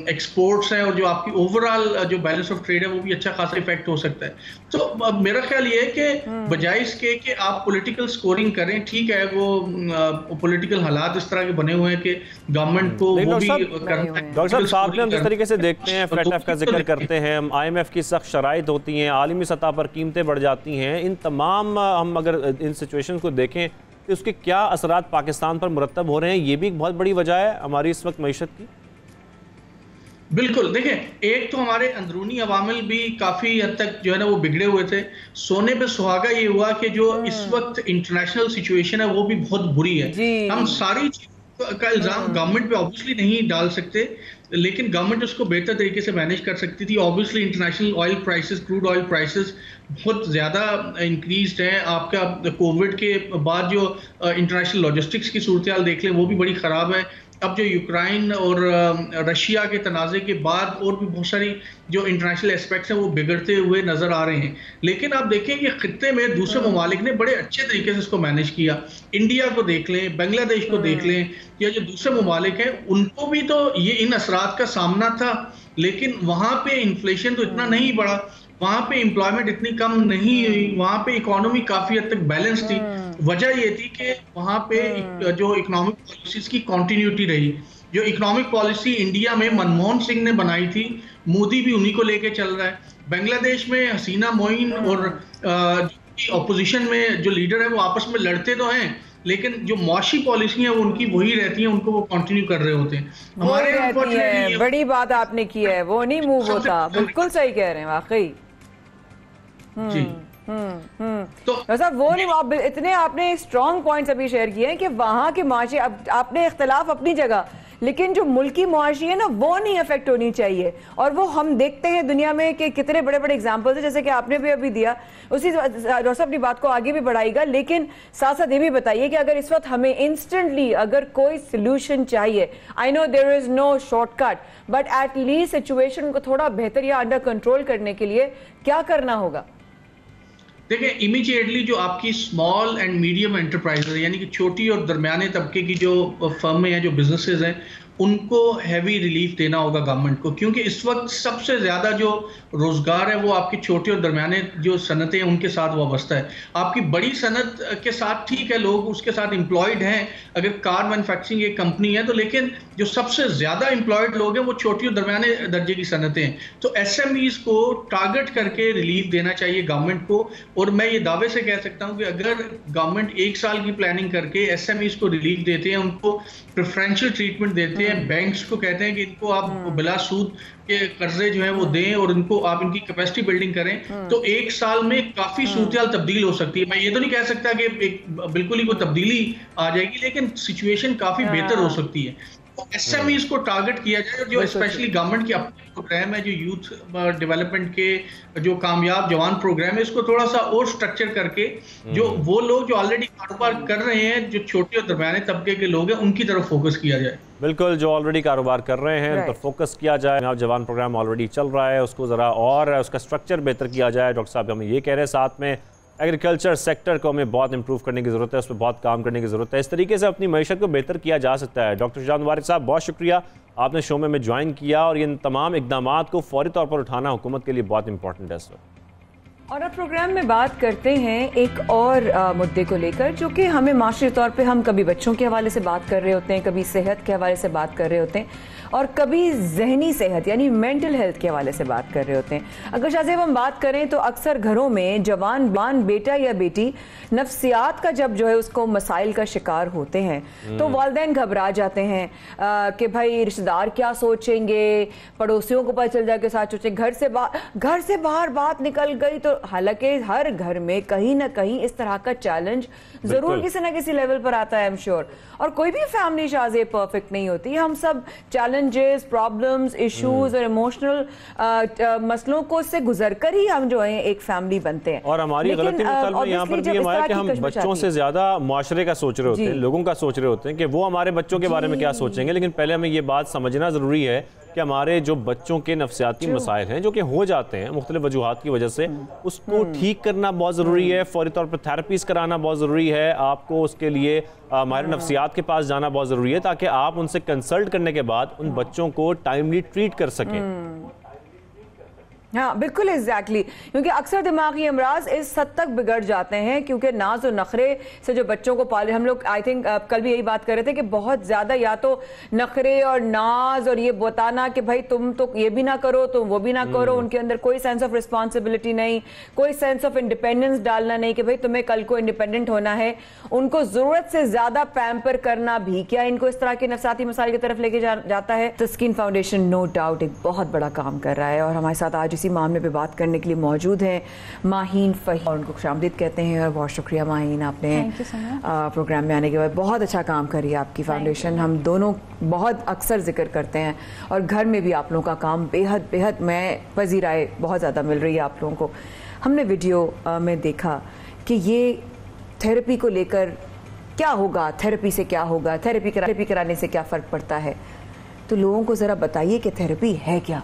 एक्सपोर्ट्स हैं और जो आपकी ओवरऑल जो बैलेंस ऑफ ट्रेड है वो भी अच्छा खासा इफेक्ट हो सकता है। तो मेरा ख्याल ये है कि बजाय इसके कि आप पॉलिटिकल स्कोरिंग करें, ठीक है वो पॉलिटिकल हालात इस तरह के बने हुए हैं कि गवर्नमेंट को वो भी करना है। डॉक्टर साहब ने हम जिस तरीके से देखते हैं, FATF का जिक्र करते हैं, IMF की सख्त शराइत होती हैं, आलमी सतह पर कीमतें बढ़ जाती हैं, इन तमाम हम अगर इन सिचुएशन को देखें तो उसके क्या असरात पाकिस्तान पर मुरतब हो रहे हैं, ये भी एक बहुत बड़ी वजह है हमारी इस वक्त मईशत की। बिल्कुल, देखें एक तो हमारे अंदरूनी अवामिल भी काफी हद तक जो है ना वो बिगड़े हुए थे। सोने पे सुहागा ये हुआ कि जो इस वक्त इंटरनेशनल सिचुएशन है वो भी बहुत बुरी है। हम सारी का इल्जाम गवर्नमेंट पे ऑब्वियसली नहीं डाल सकते, लेकिन गवर्नमेंट उसको बेहतर तरीके से मैनेज कर सकती थी। Obviously international oil prices, crude oil prices बहुत ज़्यादा इंक्रीज्ड हैं। आपका कोविड के बाद जो इंटरनेशनल लॉजिस्टिक्स की सूरत हाल देख लें वो भी बड़ी ख़राब है। अब जो यूक्रेन और रशिया के तनाज़े के बाद और भी बहुत सारी जो इंटरनेशनल एस्पेक्ट्स हैं वो बिगड़ते हुए नज़र आ रहे हैं। लेकिन आप देखें कि खित्ते में दूसरे ममालिक ने बड़े अच्छे तरीके से इसको मैनेज किया। इंडिया को देख लें, बांग्लादेश को देख लें, या जो दूसरे ममालिक हैं उनको भी तो ये इन असरात का सामना था, लेकिन वहाँ पे इन्फ्लेशन तो इतना नहीं बढ़ा, वहाँ पे एम्प्लॉयमेंट इतनी कम नहीं हुई, वहाँ पे इकोनॉमी काफ़ी हद तक बैलेंस थी। वजह ये थी कि वहाँ पे जो इकोनॉमिक पॉलिसीज की कॉन्टिन्यूटी रही। जो इकोनॉमिक पॉलिसी इंडिया में मनमोहन सिंह ने बनाई थी, मोदी भी उन्हीं को लेके चल रहा है। बांग्लादेश में हसीना मोइन और ऑपोजिशन में जो लीडर है वो आपस में लड़ते तो हैं, लेकिन जो मुआशी पॉलिसी है वो उनकी वही रहती है, उनको वो कंटिन्यू कर रहे होते हैं। हमारे बड़ी बात आपने की है, वो नहीं मूव होता। बिल्कुल सही कह रहे हैं वाकई। तो साहब वो नहीं, आप इतने आपने स्ट्रॉन्ग पॉइंट्स अभी शेयर किए हैं कि वहां के माशे, अब आपने इख्तलाफ अपनी जगह, लेकिन जो मुल्की मुआशी है ना वो नहीं अफेक्ट होनी चाहिए। और वो हम देखते हैं दुनिया में कि कितने बड़े बड़े एग्जांपल्स हैं, जैसे कि आपने भी अभी दिया। उसी डॉक्टर अपनी बात को आगे भी बढ़ाएगा, लेकिन साथ साथ ये भी बताइए कि अगर इस वक्त हमें इंस्टेंटली अगर कोई सोल्यूशन चाहिए, I know there is no shortcut, but at least situation को थोड़ा बेहतर या अंडर कंट्रोल करने के लिए क्या करना होगा? देखिए इमीडिएटली जो आपकी स्मॉल एंड मीडियम एंटरप्राइज यानी कि छोटी और दरमियाने तबके की जो फर्में हैं, जो बिजनेसेस हैं, उनको हैवी रिलीफ देना होगा गवर्नमेंट को, क्योंकि इस वक्त सबसे ज़्यादा जो रोज़गार है वो आपकी छोटी और दरमियाने जो सनतें हैं उनके साथ वाबस्ता है। आपकी बड़ी सनत के साथ ठीक है, लोग उसके साथ एम्प्लॉयड हैं, अगर कार मैन्युफैक्चरिंग एक कंपनी है तो, लेकिन जो सबसे ज़्यादा एम्प्लॉयड लोग हैं वो छोटी और दरमियाने दर्जे की सनतें हैं। तो SMEs को टारगेट करके रिलीफ देना चाहिए गवर्नमेंट को। और मैं ये दावे से कह सकता हूँ कि अगर गवर्नमेंट 1 साल की प्लानिंग करके SMEs को रिलीफ देते हैं, उनको प्रेफरेंशियल ट्रीटमेंट देते हैं, बैंक्स को कहते हैं कि इनको आप बिला सूद के कर्जे जो है वो दें और इनको आप इनकी कैपेसिटी बिल्डिंग करें, तो 1 साल में काफी सूरत तब्दील हो सकती है। मैं ये तो नहीं कह सकता कि बिल्कुल ही कोई तब्दीली आ जाएगी, लेकिन सिचुएशन काफी बेहतर हो सकती है। तो SMEs को टारगेट किया जाए, जो स्पेशली गवर्नमेंट के अपने प्रोग्राम है, जो यूथ डेवलपमेंट के जो कामयाब जवान प्रोग्राम है, इसको थोड़ा सा और स्ट्रक्चर करके जो वो लोग जो ऑलरेडी कारोबार कर रहे हैं, जो छोटे और दरमियाने तबके के लोग हैं, उनकी तरफ फोकस किया जाए। बिल्कुल, जो ऑलरेडी कारोबार कर रहे हैं उन पर फोकस किया जाए। जवान प्रोग्राम ऑलरेडी चल रहा है, उसको ज़रा और उसका स्ट्रक्चर बेहतर किया जाए। डॉक्टर साहब हमें ये कह रहे हैं, साथ में एग्रीकल्चर सेक्टर को हमें बहुत इंप्रूव करने की ज़रूरत है, उस पर बहुत काम करने की ज़रूरत है। इस तरीके से अपनी मईशत को बेहतर किया जा सकता है। डॉक्टर शाहजाद मुबारक साहब, बहुत शुक्रिया, आपने शो में ज्वाइन किया, और इन तमाम इकदाम को फौरी तौर पर उठाना हुकूमत के लिए बहुत इंपॉर्टेंट है। और अब प्रोग्राम में बात करते हैं एक और मुद्दे को लेकर, जो कि हमें माशरी तौर पे हम कभी बच्चों के हवाले से बात कर रहे होते हैं, कभी सेहत के हवाले से बात कर रहे होते हैं, और कभी जहनी सेहत यानी मेंटल हेल्थ के हवाले से बात कर रहे होते हैं। अगर शाहजेब हम बात करें तो अक्सर घरों में जवान बेटा या बेटी नफ्सियात का जब जो है उसको मसाइल का शिकार होते हैं, तो वालिदैन घबरा जाते हैं कि भाई रिश्तेदार क्या सोचेंगे, पड़ोसियों को पता चल जाए के साथ सोचेंगे, घर से बाहर बात निकल गई तो हालांकि हर घर में कहीं ना कहीं इस तरह का चैलेंज जरूर किसी ना किसी लेवल पर आता है, आई एम श्योर। और कोई भी फैमिली शाज़े परफेक्ट नहीं होती, हम सब चैलेंजेस, प्रॉब्लम्स, इश्यूज और इमोशनल मसलों को से गुजरकर ही हम जो है एक फैमिली बनते हैं। और हमारी गलती यहाँ पर भी हमारा कि हम बच्चों से ज्यादा मुआशरे का सोच रहे होते हैं, लोगों का सोच रहे होते हैं कि वो हमारे बच्चों के बारे में क्या सोचेंगे। लेकिन पहले हमें ये बात समझना जरूरी है कि हमारे जो बच्चों के नफ्सियाती मसाइल हैं जो कि हो जाते हैं मुख्तलिफ वजूहात की वजह से, उसको ठीक करना बहुत ज़रूरी है। फौरी तौर पर थेरेपीज कराना बहुत ज़रूरी है। आपको उसके लिए हमारे नफ्सियात के पास जाना बहुत ज़रूरी है ताकि आप उनसे कंसल्ट करने के बाद उन बच्चों को टाइमली ट्रीट कर सकें। हाँ बिल्कुल एग्जैक्टली, क्योंकि अक्सर दिमागी अमराज इस हद तक बिगड़ जाते हैं क्योंकि नाज और नखरे से जो बच्चों को पाले, हम लोग आई थिंक कल भी यही बात कर रहे थे कि बहुत ज्यादा या तो नखरे और नाज और ये बताना कि भाई तुम तो ये भी ना करो, तुम वो भी ना करो, उनके अंदर कोई सेंस ऑफ रिस्पॉन्सिबिलिटी नहीं, कोई सेंस ऑफ इंडिपेंडेंस डालना नहीं कि भाई तुम्हें कल को इंडिपेंडेंट होना है। उनको जरूरत से ज्यादा पैम्पर करना भी क्या इनको इस तरह के नफ्सियाती मसाइल की तरफ लेके जाता है। तस्कीन फाउंडेशन नो डाउट एक बहुत बड़ा काम कर रहा है और हमारे साथ आज इसी मामले पे बात करने के लिए मौजूद हैं माहीन फहीम, और उनको खुशामदीद कहते हैं। और बहुत शुक्रिया माहीन, आपने प्रोग्राम में आने के बाद बहुत अच्छा काम करी है आपकी फाउंडेशन। हम दोनों बहुत अक्सर जिक्र करते हैं और घर में भी आप लोगों का काम बेहद बेहद मैं पजीराए बहुत ज़्यादा मिल रही है आप लोगों को। हमने वीडियो में देखा कि ये थेरेपी को लेकर क्या होगा, थेरेपी से क्या होगा, थेरेपी कराने से क्या फ़र्क पड़ता है, तो लोगों को ज़रा बताइए कि थेरेपी है क्या।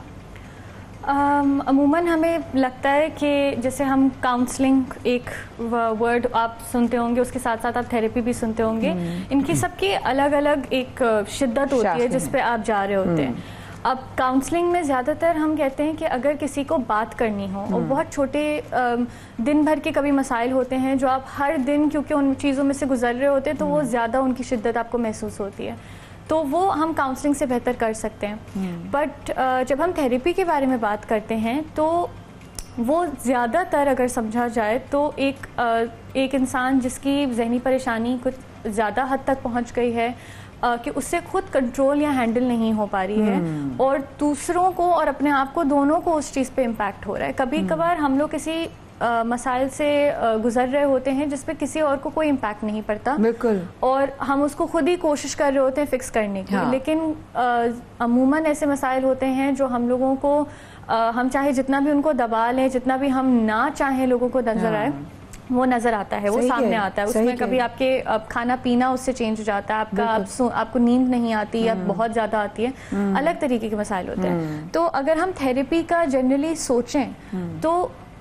अमूमन हमें लगता है कि जैसे हम काउंसलिंग एक वर्ड आप सुनते होंगे, उसके साथ साथ आप थेरेपी भी सुनते होंगे, इनकी सबकी अलग अलग एक शिद्दत होती है जिस पे आप जा रहे होते हैं। अब काउंसलिंग में ज़्यादातर हम कहते हैं कि अगर किसी को बात करनी हो और बहुत छोटे दिन भर के कभी मसाइल होते हैं जो आप हर दिन क्योंकि उन चीज़ों में से गुजर रहे होते हैं तो वो ज़्यादा उनकी शिद्दत आपको महसूस होती है, तो वो हम काउंसलिंग से बेहतर कर सकते हैं। बट जब हम थेरेपी के बारे में बात करते हैं तो वो ज़्यादातर अगर समझा जाए तो एक इंसान जिसकी जहनी परेशानी कुछ ज़्यादा हद तक पहुंच गई है कि उससे खुद कंट्रोल या हैंडल नहीं हो पा रही है और दूसरों को और अपने आप को दोनों को उस चीज़ पे इम्पैक्ट हो रहा है। कभी कभार हम लोग किसी मसाइल से गुजर रहे होते हैं जिस पे किसी और को कोई इम्पैक्ट नहीं पड़ता, बिल्कुल, और हम उसको खुद ही कोशिश कर रहे होते हैं फिक्स करने की। लेकिन अमूमन ऐसे मसाइल होते हैं जो हम लोगों को हम चाहे जितना भी उनको दबा लें, जितना भी हम ना चाहें लोगों को नजर आए, वो नजर आता है, वो सामने आता है। उसमें कभी आपके खाना पीना उससे चेंज हो जाता है, आपको नींद नहीं आती या बहुत ज्यादा आती है, अलग तरीके के मसाइल होते हैं। तो अगर हम थेरेपी का जनरली सोचें तो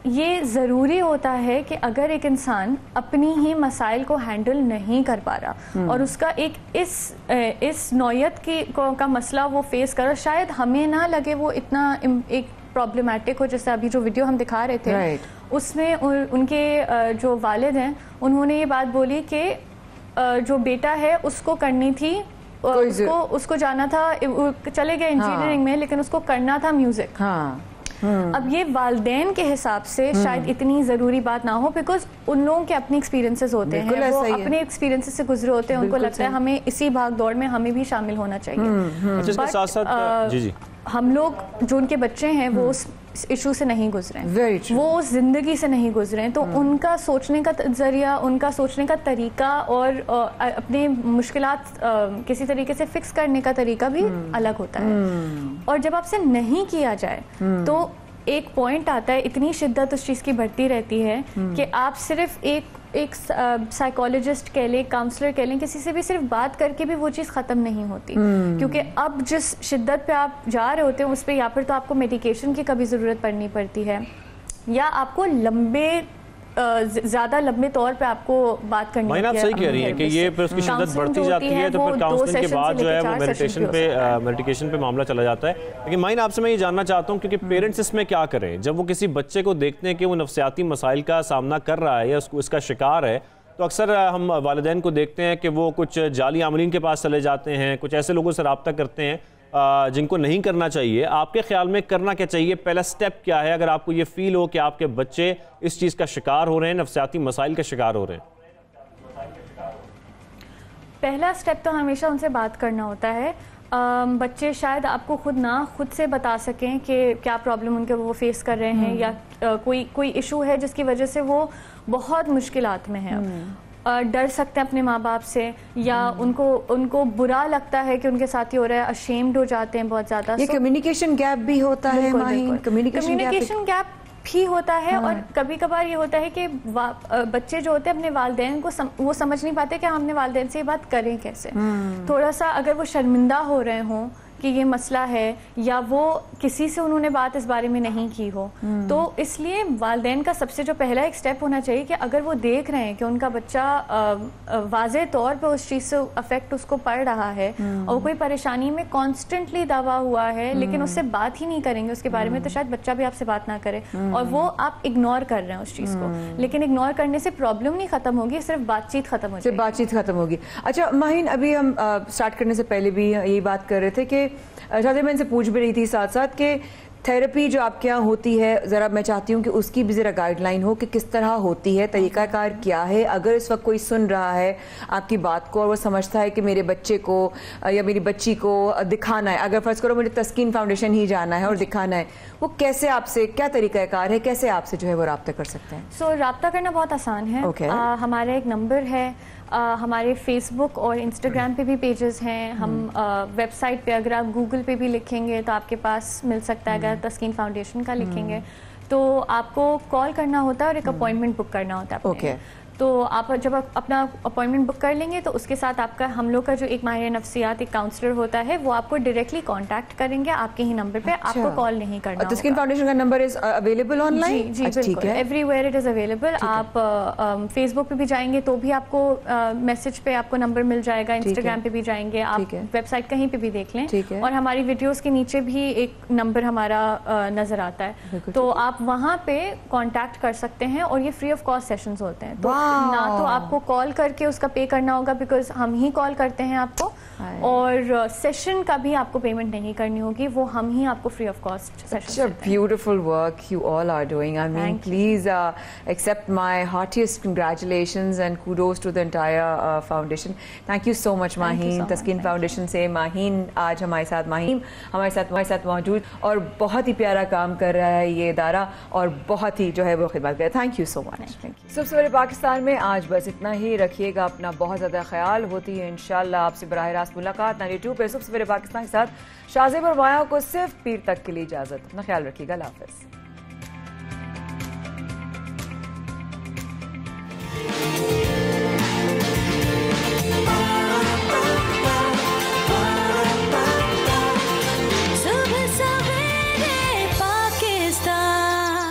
ये ज़रूरी होता है कि अगर एक इंसान अपनी ही मसाइल को हैंडल नहीं कर पा रहा और उसका एक इस नौयत का मसला वो फेस कर रहा, शायद हमें ना लगे वो इतना एक प्रॉब्लमेटिक हो। जैसे अभी जो वीडियो हम दिखा रहे थे उसमें उनके जो वालिद हैं उन्होंने ये बात बोली कि जो बेटा है उसको करनी थी, उसको जाना था, चले गए इंजीनियरिंग में, लेकिन उसको करना था म्यूजिक। अब ये वालिदैन के हिसाब से शायद इतनी ज़रूरी बात ना हो, बिकॉज उन लोगों के अपने एक्सपीरियंसेस होते हैं, वो अपने एक्सपीरियंसेस से गुजरे होते हैं, उनको लगता है हमें इसी भाग दौड़ में हमें भी शामिल होना चाहिए। बट हम लोग जो उनके बच्चे हैं वो उस इशू से नहीं गुजरे, वो उस जिंदगी से नहीं गुजरे, तो उनका सोचने का जरिया, उनका सोचने का तरीका और अपने मुश्किलात किसी तरीके से फिक्स करने का तरीका भी अलग होता है। और जब आपसे नहीं किया जाए तो एक पॉइंट आता है, इतनी शिद्दत उस चीज़ की बढ़ती रहती है कि आप सिर्फ एक साइकोलॉजिस्ट कह लें, काउंसलर कह लें, किसी से भी सिर्फ बात करके भी वो चीज़ ख़त्म नहीं होती, क्योंकि अब जिस शिद्दत पे आप जा रहे होते हैं उस पर या फिर तो आपको मेडिकेशन की कभी ज़रूरत पड़नी पड़ती है या आपको ज़्यादा लंबे तौर पे आपको बात करनी है। आप सही कह रही हैं कि ये फिर उसकी शिद्दत बढ़ती जाती है, तो फिर काउंसलिंग के बाद जो है वो मेडिकेशन पे मामला चला जाता है। लेकिन माइन आपसे मैं ये जानना चाहता हूँ क्योंकि पेरेंट्स इसमें क्या करें जब वो किसी बच्चे को देखते हैं कि वो नफ्सियाती मसाइल का सामना कर रहा है या इसका शिकार है, तो अक्सर हम वालिदैन को देखते हैं कि वो कुछ जाली आमलीन के पास चले जाते हैं, कुछ ऐसे लोगों से रब्ता करते हैं जिनको नहीं करना चाहिए। आपके ख्याल में करना क्या चाहिए, पहला स्टेप क्या है अगर आपको ये फील हो कि आपके बच्चे इस चीज़ का शिकार हो रहे हैं, नफ्सियाती मसाइल का शिकार हो रहे हैं? पहला स्टेप तो हमेशा उनसे बात करना होता है। बच्चे शायद आपको खुद से बता सकें कि क्या प्रॉब्लम उनके वो फेस कर रहे हैं या कोई इशू है जिसकी वजह से वो बहुत मुश्किलात में है। डर सकते हैं अपने माँ बाप से, या उनको बुरा लगता है कि उनके साथ ही हो रहा है, अशेम्ड हो जाते हैं बहुत ज़्यादा। ये कम्युनिकेशन गैप भी होता है माहीन, कम्युनिकेशन गैप भी होता है। और कभी कभार ये होता है कि बच्चे जो होते हैं अपने वालिदैन को वो समझ नहीं पाते कि हम अपने वालिदैन से ये बात करें कैसे। थोड़ा सा अगर वो शर्मिंदा हो रहे हों कि ये मसला है, या वो किसी से उन्होंने बात इस बारे में नहीं की हो, तो इसलिए वालिदैन का सबसे जो पहला एक स्टेप होना चाहिए कि अगर वो देख रहे हैं कि उनका बच्चा वाज़े तौर पे उस चीज़ से अफेक्ट उसको पड़ रहा है और कोई परेशानी में कॉन्स्टेंटली दबा हुआ है, लेकिन उससे बात ही नहीं करेंगे उसके बारे में, तो शायद बच्चा भी आपसे बात ना करे और वो आप इग्नोर कर रहे हैं उस चीज़ को। लेकिन इग्नोर करने से प्रॉब्लम नहीं खत्म होगी, सिर्फ बातचीत खत्म हो जाएगी। बातचीत खत्म होगी। अच्छा माहीन, अभी हम स्टार्ट करने से पहले भी यही बात कर रहे थे कि शादी मैं इनसे पूछ भी रही थी साथ साथ कि थेरेपी जो आपके यहाँ होती है, ज़रा मैं चाहती हूँ कि उसकी भी ज़रा गाइडलाइन हो कि किस तरह होती है, तरीक़ाकार क्या है। अगर इस वक्त कोई सुन रहा है आपकी बात को और वो समझता है कि मेरे बच्चे को या मेरी बच्ची को दिखाना है, अगर फ़र्ज़ करो मुझे तस्कीन फाउंडेशन ही जाना है और दिखाना है, वो कैसे आपसे, क्या तरीक़ाकार है, कैसे आपसे जो है वो रब्ता कर सकते हैं? सो रब्ता करना बहुत आसान है। हमारा एक नंबर है, हमारे फेसबुक और इंस्टाग्राम पे भी पेजेस हैं। हम वेबसाइट पे अगर आप गूगल पे भी लिखेंगे तो आपके पास मिल सकता है। अगर तस्कीन फाउंडेशन का लिखेंगे तो आपको कॉल करना होता है और एक अपॉइंटमेंट बुक करना होता है। तो आप जब अपना अपॉइंटमेंट बुक कर लेंगे तो उसके साथ आपका, हम लोग का जो एक माहिर नफ्सियात, एक काउंसलर होता है, वो आपको डायरेक्टली कांटेक्ट करेंगे आपके ही नंबर पे। आपको कॉल नहीं करना। तस्कीन फाउंडेशन का नंबर इज अवेलेबल ऑनलाइन? जी बिल्कुल, एवरीवेयर इट इज अवेलेबल। आप फेसबुक पे भी जाएंगे तो भी आपको मैसेज पे आपको नंबर मिल जाएगा, इंस्टाग्राम पे भी जाएंगे, आप वेबसाइट कहीं पे भी देख लें, और हमारी वीडियोस के नीचे भी एक नंबर हमारा नजर आता है, तो आप वहाँ पे कॉन्टैक्ट कर सकते हैं। और ये फ्री ऑफ कॉस्ट सेशंस होते हैं, तो ना तो आपको कॉल करके उसका पे करना होगा, बिकॉज हम ही कॉल करते हैं आपको, और सेशन का भी आपको पेमेंट नहीं करनी होगी, वो हम ही आपको free of cost session. Beautiful work you all are doing. I mean please accept my heartiest congratulations and kudos to the entire foundation. Thank you so much Maheen. Taskeen foundation से माहीन आज हमारे साथ मौजूद, और बहुत ही प्यारा काम कर रहा है ये इदारा, और बहुत ही जो है वो खिदमत कर। Thank you so much. सुबह सवेरे पाकिस्तान में आज बस इतना ही। रखिएगा अपना बहुत ज़्यादा ख्याल। होती है इंशाल्लाह आपसे बराह रास्त मुलाकात 92 पे सुबह सवेरे पाकिस्तान के साथ। शाज़ेब और माया को सिर्फ पीर तक के लिए इजाज़त। अपना ख्याल रखिएगा। अल्लाह हाफ़िज़।